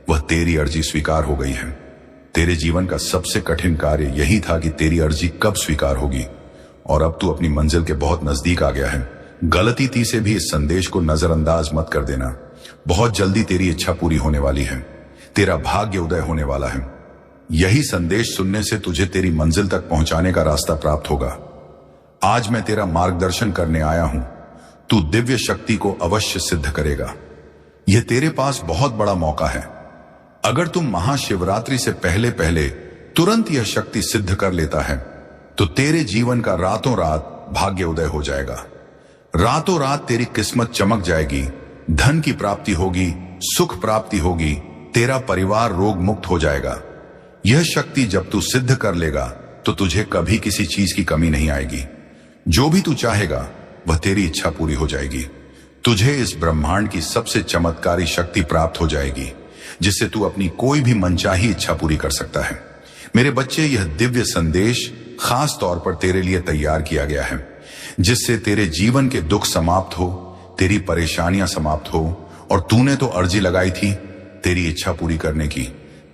वह तेरी अर्जी स्वीकार हो गई है। तेरे जीवन का सबसे कठिन कार्य यही था कि तेरी अर्जी कब स्वीकार होगी, और अब तू अपनी मंजिल के बहुत नजदीक आ गया है। गलती थी से भी इस संदेश को नजरअंदाज मत कर देना। बहुत जल्दी तेरी इच्छा पूरी होने वाली है, तेरा भाग्य उदय होने वाला है। यही संदेश सुनने से तुझे तेरी मंजिल तक पहुंचाने का रास्ता प्राप्त होगा। आज मैं तेरा मार्गदर्शन करने आया हूं। तू दिव्य शक्ति को अवश्य सिद्ध करेगा। यह तेरे पास बहुत बड़ा मौका है। अगर तुम महाशिवरात्रि से पहले पहले तुरंत यह शक्ति सिद्ध कर लेता है तो तेरे जीवन का रातों रात भाग्य उदय हो जाएगा। रातों रात तेरी किस्मत चमक जाएगी, धन की प्राप्ति होगी, सुख प्राप्ति होगी, तेरा परिवार रोग मुक्त हो जाएगा। यह शक्ति जब तू सिद्ध कर लेगा तो तुझे कभी किसी चीज की कमी नहीं आएगी। जो भी तू चाहेगा वह तेरी इच्छा पूरी हो जाएगी। तुझे इस ब्रह्मांड की सबसे चमत्कारी शक्ति प्राप्त हो जाएगी जिससे तू अपनी कोई भी मनचाही इच्छा पूरी कर सकता है। मेरे बच्चे, यह दिव्य संदेश खास तौर पर तेरे लिए तैयार किया गया है जिससे तेरे जीवन के दुख समाप्त हो, तेरी परेशानियां समाप्त हो। और तूने तो अर्जी लगाई थी तेरी इच्छा पूरी करने की,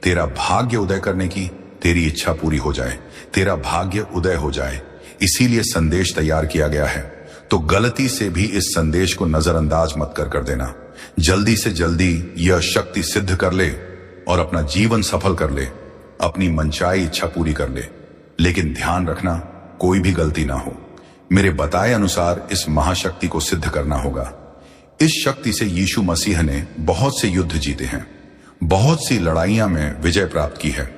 तेरा भाग्य उदय करने की। तेरी इच्छा पूरी हो जाए, तेरा भाग्य उदय हो जाए, इसीलिए संदेश तैयार किया गया है। तो गलती से भी इस संदेश को नजरअंदाज मत कर देना। जल्दी से जल्दी यह शक्ति सिद्ध कर ले और अपना जीवन सफल कर ले, अपनी मनचाही इच्छा पूरी कर ले। लेकिन ध्यान रखना, कोई भी गलती ना हो। मेरे बताए अनुसार इस महाशक्ति को सिद्ध करना होगा। इस शक्ति से यीशु मसीह ने बहुत से युद्ध जीते हैं, बहुत सी लड़ाइयां में विजय प्राप्त की है।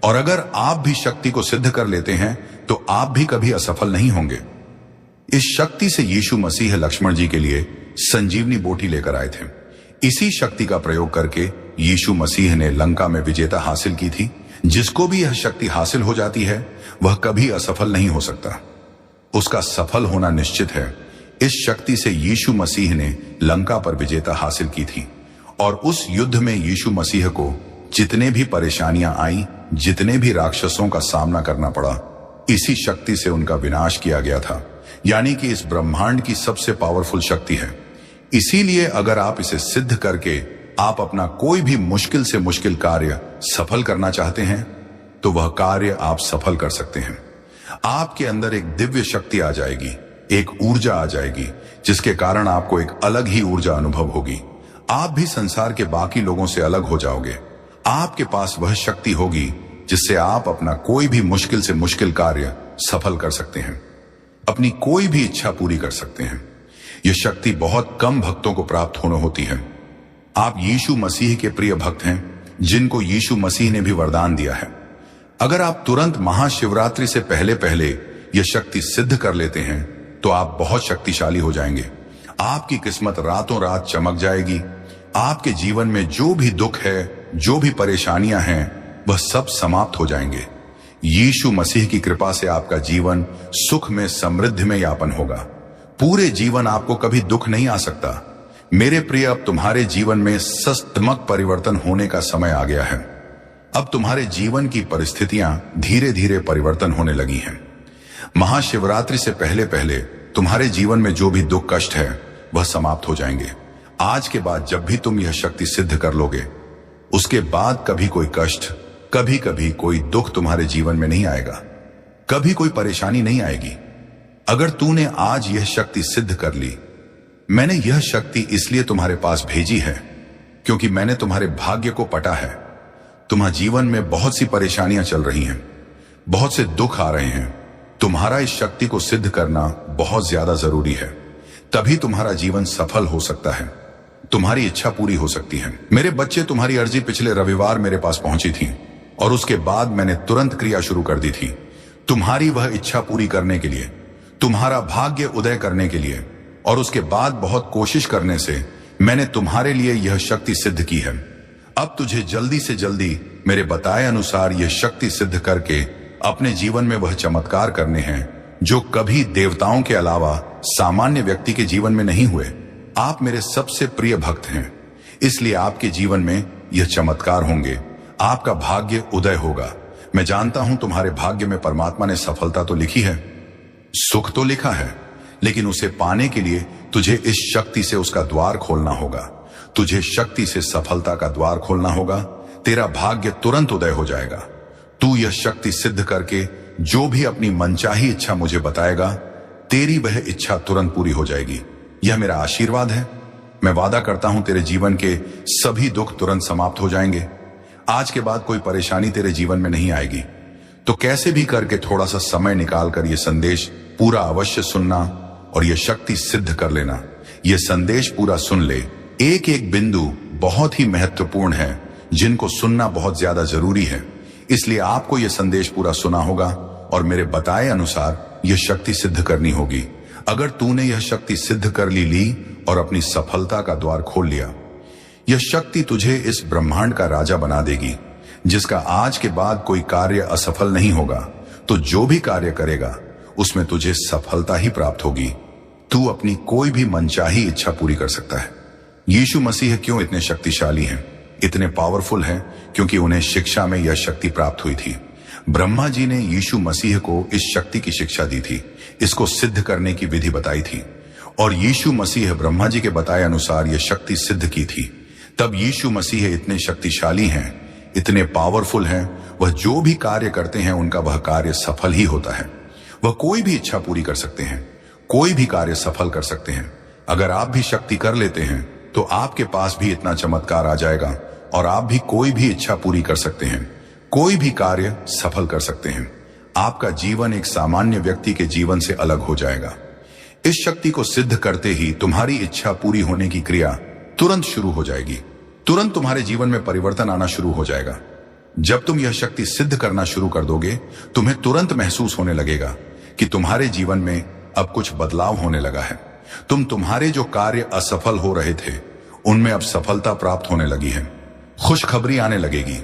और अगर आप भी शक्ति को सिद्ध कर लेते हैं तो आप भी कभी असफल नहीं होंगे। इस शक्ति से यीशु मसीह लक्ष्मण जी के लिए संजीवनी बोटी लेकर आए थे। इसी शक्ति का प्रयोग करके यीशु मसीह ने लंका में विजेता हासिल की थी। जिसको भी यह शक्ति हासिल हो जाती है वह कभी असफल नहीं हो सकता, उसका सफल होना निश्चित है। इस शक्ति से यीशु मसीह ने लंका पर विजेता हासिल की थी और उस युद्ध में यीशु मसीह को जितने भी परेशानियां आई, जितने भी राक्षसों का सामना करना पड़ा, इसी शक्ति से उनका विनाश किया गया था। यानी कि इस ब्रह्मांड की सबसे पावरफुल शक्ति है। इसीलिए अगर आप इसे सिद्ध करके आप अपना कोई भी मुश्किल से मुश्किल कार्य सफल करना चाहते हैं तो वह कार्य आप सफल कर सकते हैं। आपके अंदर एक दिव्य शक्ति आ जाएगी, एक ऊर्जा आ जाएगी जिसके कारण आपको एक अलग ही ऊर्जा अनुभव होगी। आप भी संसार के बाकी लोगों से अलग हो जाओगे। आपके पास वह शक्ति होगी जिससे आप अपना कोई भी मुश्किल से मुश्किल कार्य सफल कर सकते हैं, अपनी कोई भी इच्छा पूरी कर सकते हैं। यह शक्ति बहुत कम भक्तों को प्राप्त होने होती है। आप यीशु मसीह के प्रिय भक्त हैं जिनको यीशु मसीह ने भी वरदान दिया है। अगर आप तुरंत महाशिवरात्रि से पहले पहले यह शक्ति सिद्ध कर लेते हैं तो आप बहुत शक्तिशाली हो जाएंगे। आपकी किस्मत रातों रात चमक जाएगी। आपके जीवन में जो भी दुख है, जो भी परेशानियां हैं, वह सब समाप्त हो जाएंगे। यीशु मसीह की कृपा से आपका जीवन सुख में, समृद्धि में यापन होगा। पूरे जीवन आपको कभी दुख नहीं आ सकता। मेरे प्रिय, अब तुम्हारे जीवन में सकारात्मक परिवर्तन होने का समय आ गया है। अब तुम्हारे जीवन की परिस्थितियां धीरे धीरे परिवर्तन होने लगी हैं। महाशिवरात्रि से पहले पहले तुम्हारे जीवन में जो भी दुख कष्ट है वह समाप्त हो जाएंगे। आज के बाद जब भी तुम यह शक्ति सिद्ध कर लोगे, उसके बाद कभी कोई कष्ट, कभी कभी कोई दुख तुम्हारे जीवन में नहीं आएगा, कभी कोई परेशानी नहीं आएगी। अगर तूने आज यह शक्ति सिद्ध कर ली, मैंने यह शक्ति इसलिए तुम्हारे पास भेजी है क्योंकि मैंने तुम्हारे भाग्य को पटा है। तुम्हारे जीवन में बहुत सी परेशानियां चल रही हैं, बहुत से दुख आ रहे हैं। तुम्हारा इस शक्ति को सिद्ध करना बहुत ज्यादा जरूरी है, तभी तुम्हारा जीवन सफल हो सकता है, तुम्हारी इच्छा पूरी हो सकती है। मेरे बच्चे, तुम्हारी अर्जी पिछले रविवार मेरे पास पहुंची थी और उसके बाद मैंने तुरंत क्रिया शुरू कर दी थी तुम्हारी वह इच्छा पूरी करने के लिए, तुम्हारा भाग्य उदय करने के लिए। और उसके बाद बहुत कोशिश करने से मैंने तुम्हारे लिए यह शक्ति सिद्ध की है। अब तुझे जल्दी से जल्दी मेरे बताए अनुसार यह शक्ति सिद्ध करके अपने जीवन में वह चमत्कार करने हैं जो कभी देवताओं के अलावा सामान्य व्यक्ति के जीवन में नहीं हुए। आप मेरे सबसे प्रिय भक्त हैं, इसलिए आपके जीवन में यह चमत्कार होंगे। आपका भाग्य उदय होगा। मैं जानता हूं तुम्हारे भाग्य में परमात्मा ने सफलता तो लिखी है, सुख तो लिखा है, लेकिन उसे पाने के लिए तुझे इस शक्ति से उसका द्वार खोलना होगा। तुझे शक्ति से सफलता का द्वार खोलना होगा। तेरा भाग्य तुरंत उदय हो जाएगा। तू यह शक्ति सिद्ध करके जो भी अपनी मनचाही इच्छा मुझे बताएगा, तेरी वह इच्छा तुरंत पूरी हो जाएगी। यह मेरा आशीर्वाद है। मैं वादा करता हूं तेरे जीवन के सभी दुख तुरंत समाप्त हो जाएंगे। आज के बाद कोई परेशानी तेरे जीवन में नहीं आएगी। तो कैसे भी करके थोड़ा सा समय निकालकर यह संदेश पूरा अवश्य सुनना और यह शक्ति सिद्ध कर लेना। यह संदेश पूरा सुन ले। एक एक बिंदु बहुत ही महत्वपूर्ण है जिनको सुनना बहुत ज्यादा जरूरी है। इसलिए आपको यह संदेश पूरा सुना होगा और मेरे बताए अनुसार यह शक्ति सिद्ध करनी होगी। अगर तूने यह शक्ति सिद्ध कर ली और अपनी सफलता का द्वार खोल लिया, यह शक्ति तुझे इस ब्रह्मांड का राजा बना देगी, जिसका आज के बाद कोई कार्य असफल नहीं होगा। तो जो भी कार्य करेगा उसमें तुझे सफलता ही प्राप्त होगी। तू अपनी कोई भी मनचाही इच्छा पूरी कर सकता है। यीशु मसीह क्यों इतने शक्तिशाली हैं, इतने पावरफुल हैं? क्योंकि उन्हें शिक्षा में यह शक्ति प्राप्त हुई थी। ब्रह्मा जी ने यीशु मसीह को इस शक्ति की शिक्षा दी थी, इसको सिद्ध करने की विधि बताई थी, और यीशु मसीह ब्रह्मा जी के बताए अनुसार यह शक्ति सिद्ध की थी। तब यीशु मसीह इतने शक्तिशाली हैं, इतने पावरफुल हैं, वह जो भी कार्य करते हैं उनका वह कार्य सफल ही होता है। वह कोई भी इच्छा पूरी कर सकते हैं, कोई भी कार्य सफल कर सकते हैं। अगर आप भी शक्ति कर लेते हैं तो आपके पास भी इतना चमत्कार आ जाएगा और आप भी कोई भी इच्छा पूरी कर सकते हैं, कोई भी कार्य सफल कर सकते हैं। आपका जीवन एक सामान्य व्यक्ति के जीवन से अलग हो जाएगा। इस शक्ति को सिद्ध करते ही तुम्हारी इच्छा पूरी होने की क्रिया तुरंत शुरू हो जाएगी। तुरंत तुम्हारे जीवन में परिवर्तन आना शुरू हो जाएगा। जब तुम यह शक्ति सिद्ध करना शुरू कर दोगे, तुम्हें तुरंत महसूस होने लगेगा कि तुम्हारे जीवन में अब कुछ बदलाव होने लगा है। तुम्हारे जो कार्य असफल हो रहे थे उनमें अब सफलता प्राप्त होने लगी है। खुशखबरी आने लगेगी।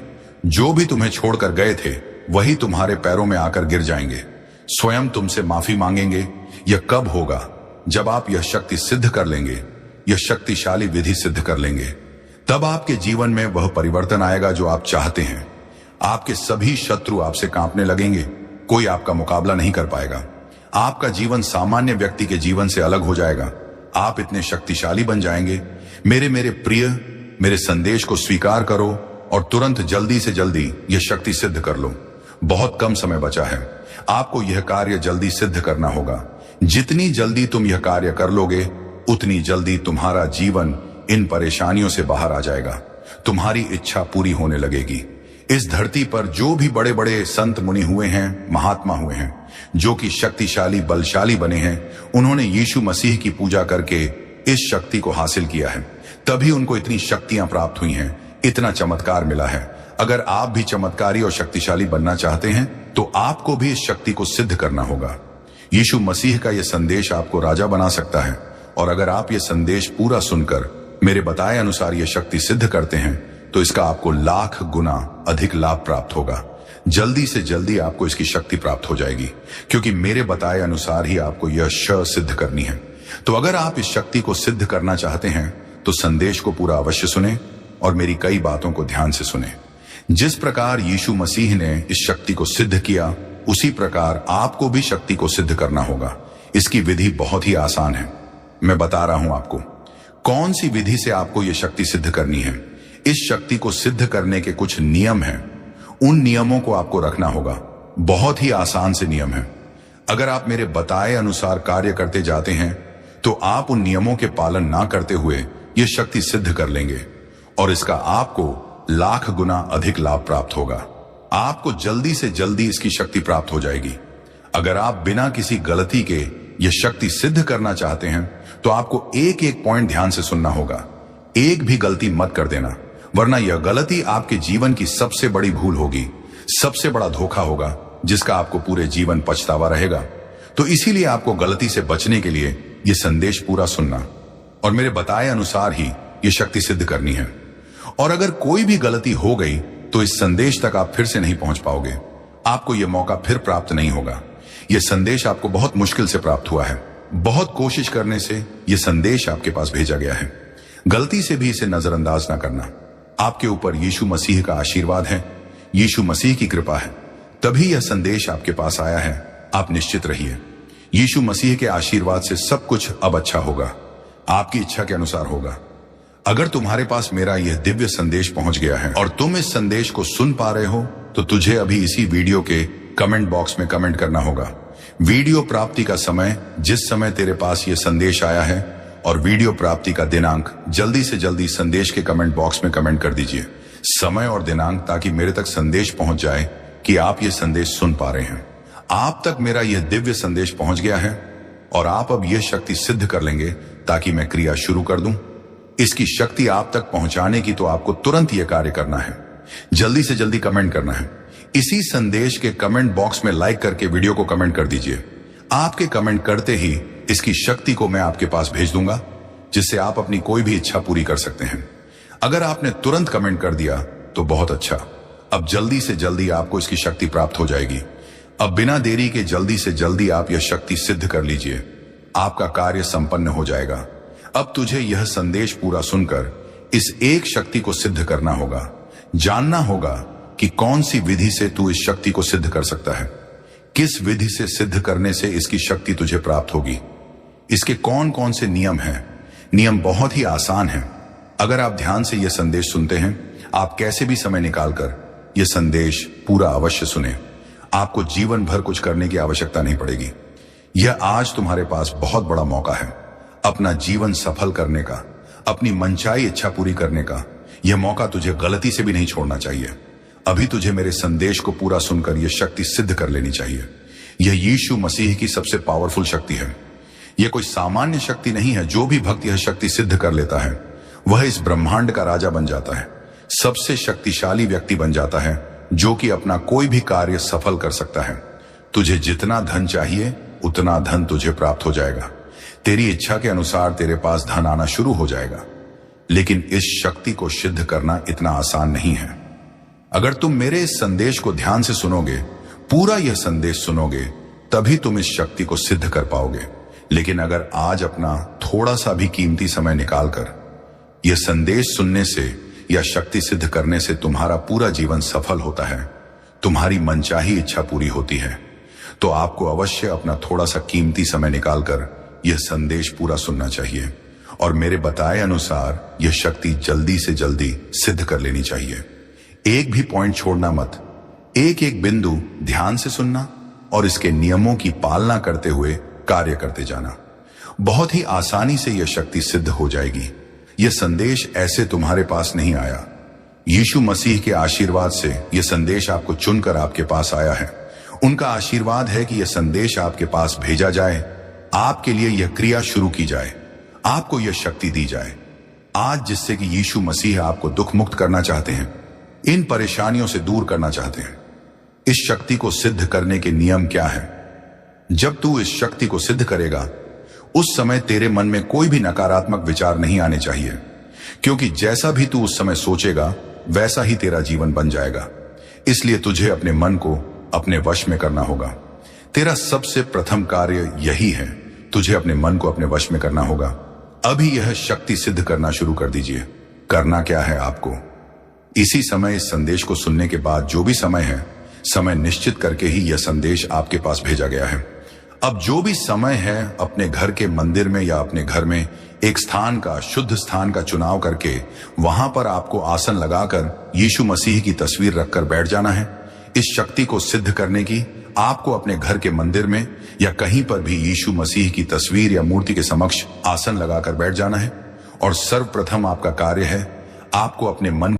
जो भी तुम्हें छोड़कर गए थे वही तुम्हारे पैरों में आकर गिर जाएंगे, स्वयं तुमसे माफी मांगेंगे। यह कब होगा? जब आप यह शक्ति सिद्ध कर लेंगे, यह शक्तिशाली विधि सिद्ध कर लेंगे। तब आपके जीवन में वह परिवर्तन आएगा जो आप चाहते हैं। आपके सभी शत्रु आपसे कांपने लगेंगे, कोई आपका मुकाबला नहीं कर पाएगा। आपका जीवन सामान्य व्यक्ति के जीवन से अलग हो जाएगा। आप इतने शक्तिशाली बन जाएंगे। मेरे प्रिय, मेरे संदेश को स्वीकार करो और तुरंत जल्दी से जल्दी यह शक्ति सिद्ध कर लो। बहुत कम समय बचा है। आपको यह कार्य जल्दी सिद्ध करना होगा। जितनी जल्दी तुम यह कार्य कर लोगे, उतनी जल्दी तुम्हारा जीवन इन परेशानियों से बाहर आ जाएगा। तुम्हारी इच्छा पूरी होने लगेगी। इस धरती पर जो भी बड़े बड़े संत मुनि हुए हैं, महात्मा हुए हैं, जो कि शक्तिशाली बलशाली बने हैं, उन्होंने यीशु मसीह की पूजा करके इस शक्ति को हासिल किया है। तभी उनको इतनी शक्तियां प्राप्त हुई हैं, इतना चमत्कार मिला है। अगर आप भी चमत्कारी और शक्तिशाली बनना चाहते हैं तो आपको भी इस शक्ति को सिद्ध करना होगा। यीशु मसीह का यह संदेश आपको राजा बना सकता है, और अगर आप यह संदेश पूरा सुनकर मेरे बताए अनुसार यह शक्ति सिद्ध करते हैं तो इसका आपको लाख गुना अधिक लाभ प्राप्त होगा। जल्दी से जल्दी आपको इसकी शक्ति प्राप्त हो जाएगी, क्योंकि मेरे बताए अनुसार ही आपको यह सिद्ध करनी है। तो अगर आप इस शक्ति को सिद्ध करना चाहते हैं तो संदेश को पूरा अवश्य सुने और मेरी कई बातों को ध्यान से सुने। जिस प्रकार यीशु मसीह ने इस शक्ति को सिद्ध किया, उसी प्रकार आपको भी शक्ति को सिद्ध करना होगा। इसकी विधि बहुत ही आसान है। मैं बता रहा हूं आपको कौन सी विधि से आपको यह शक्ति सिद्ध करनी है। इस शक्ति को सिद्ध करने के कुछ नियम हैं। उन नियमों को आपको रखना होगा। बहुत ही आसान से नियम है। अगर आप मेरे बताए अनुसार कार्य करते जाते हैं तो आप उन नियमों के पालन ना करते हुए यह शक्ति सिद्ध कर लेंगे, और इसका आपको लाख गुना अधिक लाभ प्राप्त होगा। आपको जल्दी से जल्दी इसकी शक्ति प्राप्त हो जाएगी। अगर आप बिना किसी गलती के यह शक्ति सिद्ध करना चाहते हैं तो आपको एक एक पॉइंट ध्यान से सुनना होगा। एक भी गलती मत कर देना, वरना यह गलती आपके जीवन की सबसे बड़ी भूल होगी, सबसे बड़ा धोखा होगा, जिसका आपको पूरे जीवन पछतावा रहेगा। तो इसीलिए आपको गलती से बचने के लिए यह संदेश पूरा सुनना और मेरे बताए अनुसार ही यह शक्ति सिद्ध करनी है। और अगर कोई भी गलती हो गई तो इस संदेश तक आप फिर से नहीं पहुंच पाओगे। आपको यह मौका फिर प्राप्त नहीं होगा। यह संदेश आपको बहुत मुश्किल से प्राप्त हुआ है। बहुत कोशिश करने से यह संदेश आपके पास भेजा गया है। गलती से भी इसे नजरअंदाज ना करना। आपके ऊपर यीशु मसीह का आशीर्वाद है, यीशु मसीह की कृपा है, तभी यह संदेश आपके पास आया है। आप निश्चित रहिए, यीशु मसीह के आशीर्वाद से सब कुछ अब अच्छा होगा, आपकी इच्छा के अनुसार होगा। अगर तुम्हारे पास मेरा यह दिव्य संदेश पहुंच गया है और तुम इस संदेश को सुन पा रहे हो, तो तुझे अभी इसी वीडियो के कमेंट बॉक्स में कमेंट करना होगा वीडियो प्राप्ति का समय, जिस समय तेरे पास यह संदेश आया है, और वीडियो प्राप्ति का दिनांक। जल्दी से जल्दी संदेश के कमेंट बॉक्स में कमेंट कर दीजिए समय और दिनांक, ताकि मेरे तक संदेश पहुंच जाए कि आप ये संदेश सुन पा रहे हैं। आप तक मेरा यह दिव्य संदेश पहुंच गया है और आप अब यह शक्ति सिद्ध कर लेंगे ताकि मैं क्रिया शुरू कर दूं। इसकी शक्ति आप तक पहुंचाने की तो आपको तुरंत यह कार्य करना है। जल्दी से जल्दी कमेंट करना है। इसी संदेश के कमेंट बॉक्स में लाइक करके वीडियो को कमेंट कर दीजिए। आपके कमेंट करते ही इसकी शक्ति को मैं आपके पास भेज दूंगा, जिससे आप अपनी कोई भी इच्छा पूरी कर सकते हैं। अगर आपने तुरंत कमेंट कर दिया तो बहुत अच्छा। अब जल्दी से जल्दी आपको इसकी शक्ति प्राप्त हो जाएगी। अब बिना देरी के जल्दी से जल्दी आप यह शक्ति सिद्ध कर लीजिए। आपका कार्य संपन्न हो जाएगा। अब तुझे यह संदेश पूरा सुनकर इस एक शक्ति को सिद्ध करना होगा। जानना होगा कि कौन सी विधि से तू इस शक्ति को सिद्ध कर सकता है। किस विधि से सिद्ध करने से इसकी शक्ति तुझे प्राप्त होगी। इसके कौन कौन से नियम हैं। नियम बहुत ही आसान हैं। अगर आप ध्यान से यह संदेश सुनते हैं, आप कैसे भी समय निकालकर यह संदेश पूरा अवश्य सुने। आपको जीवन भर कुछ करने की आवश्यकता नहीं पड़ेगी। यह आज तुम्हारे पास बहुत बड़ा मौका है अपना जीवन सफल करने का, अपनी मनचाही इच्छा पूरी करने का। यह मौका तुझे गलती से भी नहीं छोड़ना चाहिए। अभी तुझे मेरे संदेश को पूरा सुनकर यह शक्ति सिद्ध कर लेनी चाहिए। यह यीशु मसीह की सबसे पावरफुल शक्ति है। यह कोई सामान्य शक्ति नहीं है। जो भी भक्त यह शक्ति सिद्ध कर लेता है, वह इस ब्रह्मांड का राजा बन जाता है, सबसे शक्तिशाली व्यक्ति बन जाता है, जो कि अपना कोई भी कार्य सफल कर सकता है। तुझे जितना धन चाहिए उतना धन तुझे प्राप्त हो जाएगा। तेरी इच्छा के अनुसार तेरे पास धन आना शुरू हो जाएगा। लेकिन इस शक्ति को सिद्ध करना इतना आसान नहीं है। अगर तुम मेरे इस संदेश को ध्यान से सुनोगे, पूरा यह संदेश सुनोगे, तभी तुम इस शक्ति को सिद्ध कर पाओगे। लेकिन अगर आज अपना थोड़ा सा भी कीमती समय निकालकर यह संदेश सुनने से या शक्ति सिद्ध करने से तुम्हारा पूरा जीवन सफल होता है, तुम्हारी मनचाही इच्छा पूरी होती है, तो आपको अवश्य अपना थोड़ा सा कीमती समय निकालकर यह संदेश पूरा सुनना चाहिए और मेरे बताए अनुसार यह शक्ति जल्दी से जल्दी सिद्ध कर लेनी चाहिए। एक भी पॉइंट छोड़ना मत। एक एक बिंदु ध्यान से सुनना और इसके नियमों की पालना करते हुए कार्य करते जाना। बहुत ही आसानी से यह शक्ति सिद्ध हो जाएगी। यह संदेश ऐसे तुम्हारे पास नहीं आया। यीशु मसीह के आशीर्वाद से यह संदेश आपको चुनकर आपके पास आया है। उनका आशीर्वाद है कि यह संदेश आपके पास भेजा जाए, आपके लिए यह क्रिया शुरू की जाए, आपको यह शक्ति दी जाए आज, जिससे कि यीशु मसीह आपको दुख मुक्त करना चाहते हैं, इन परेशानियों से दूर करना चाहते हैं। इस शक्ति को सिद्ध करने के नियम क्या है? जब तू इस शक्ति को सिद्ध करेगा, उस समय तेरे मन में कोई भी नकारात्मक विचार नहीं आने चाहिए, क्योंकि जैसा भी तू उस समय सोचेगा वैसा ही तेरा जीवन बन जाएगा। इसलिए तुझे अपने मन को अपने वश में करना होगा। तेरा सबसे प्रथम कार्य यही है, तुझे अपने मन को अपने वश में करना होगा। अभी यह शक्ति सिद्ध करना शुरू कर दीजिए। करना क्या है आपको? इसी समय इस संदेश को सुनने के बाद जो भी समय है, समय निश्चित करके ही यह संदेश आपके पास भेजा गया है। अब जो भी समय है, अपने घर के मंदिर में या अपने घर में एक स्थान का, शुद्ध स्थान का चुनाव करके वहां पर आपको आसन लगाकर यीशु मसीह की तस्वीर रखकर बैठ जाना है। इस शक्ति को सिद्ध करने की आपको अपने घर के मंदिर में या कहीं पर भी यीशु मसीह की तस्वीर या मूर्ति के समक्ष आसन लगाकर बैठ जाना है। और सर्वप्रथम आपका कार्य है, आपको अपने मन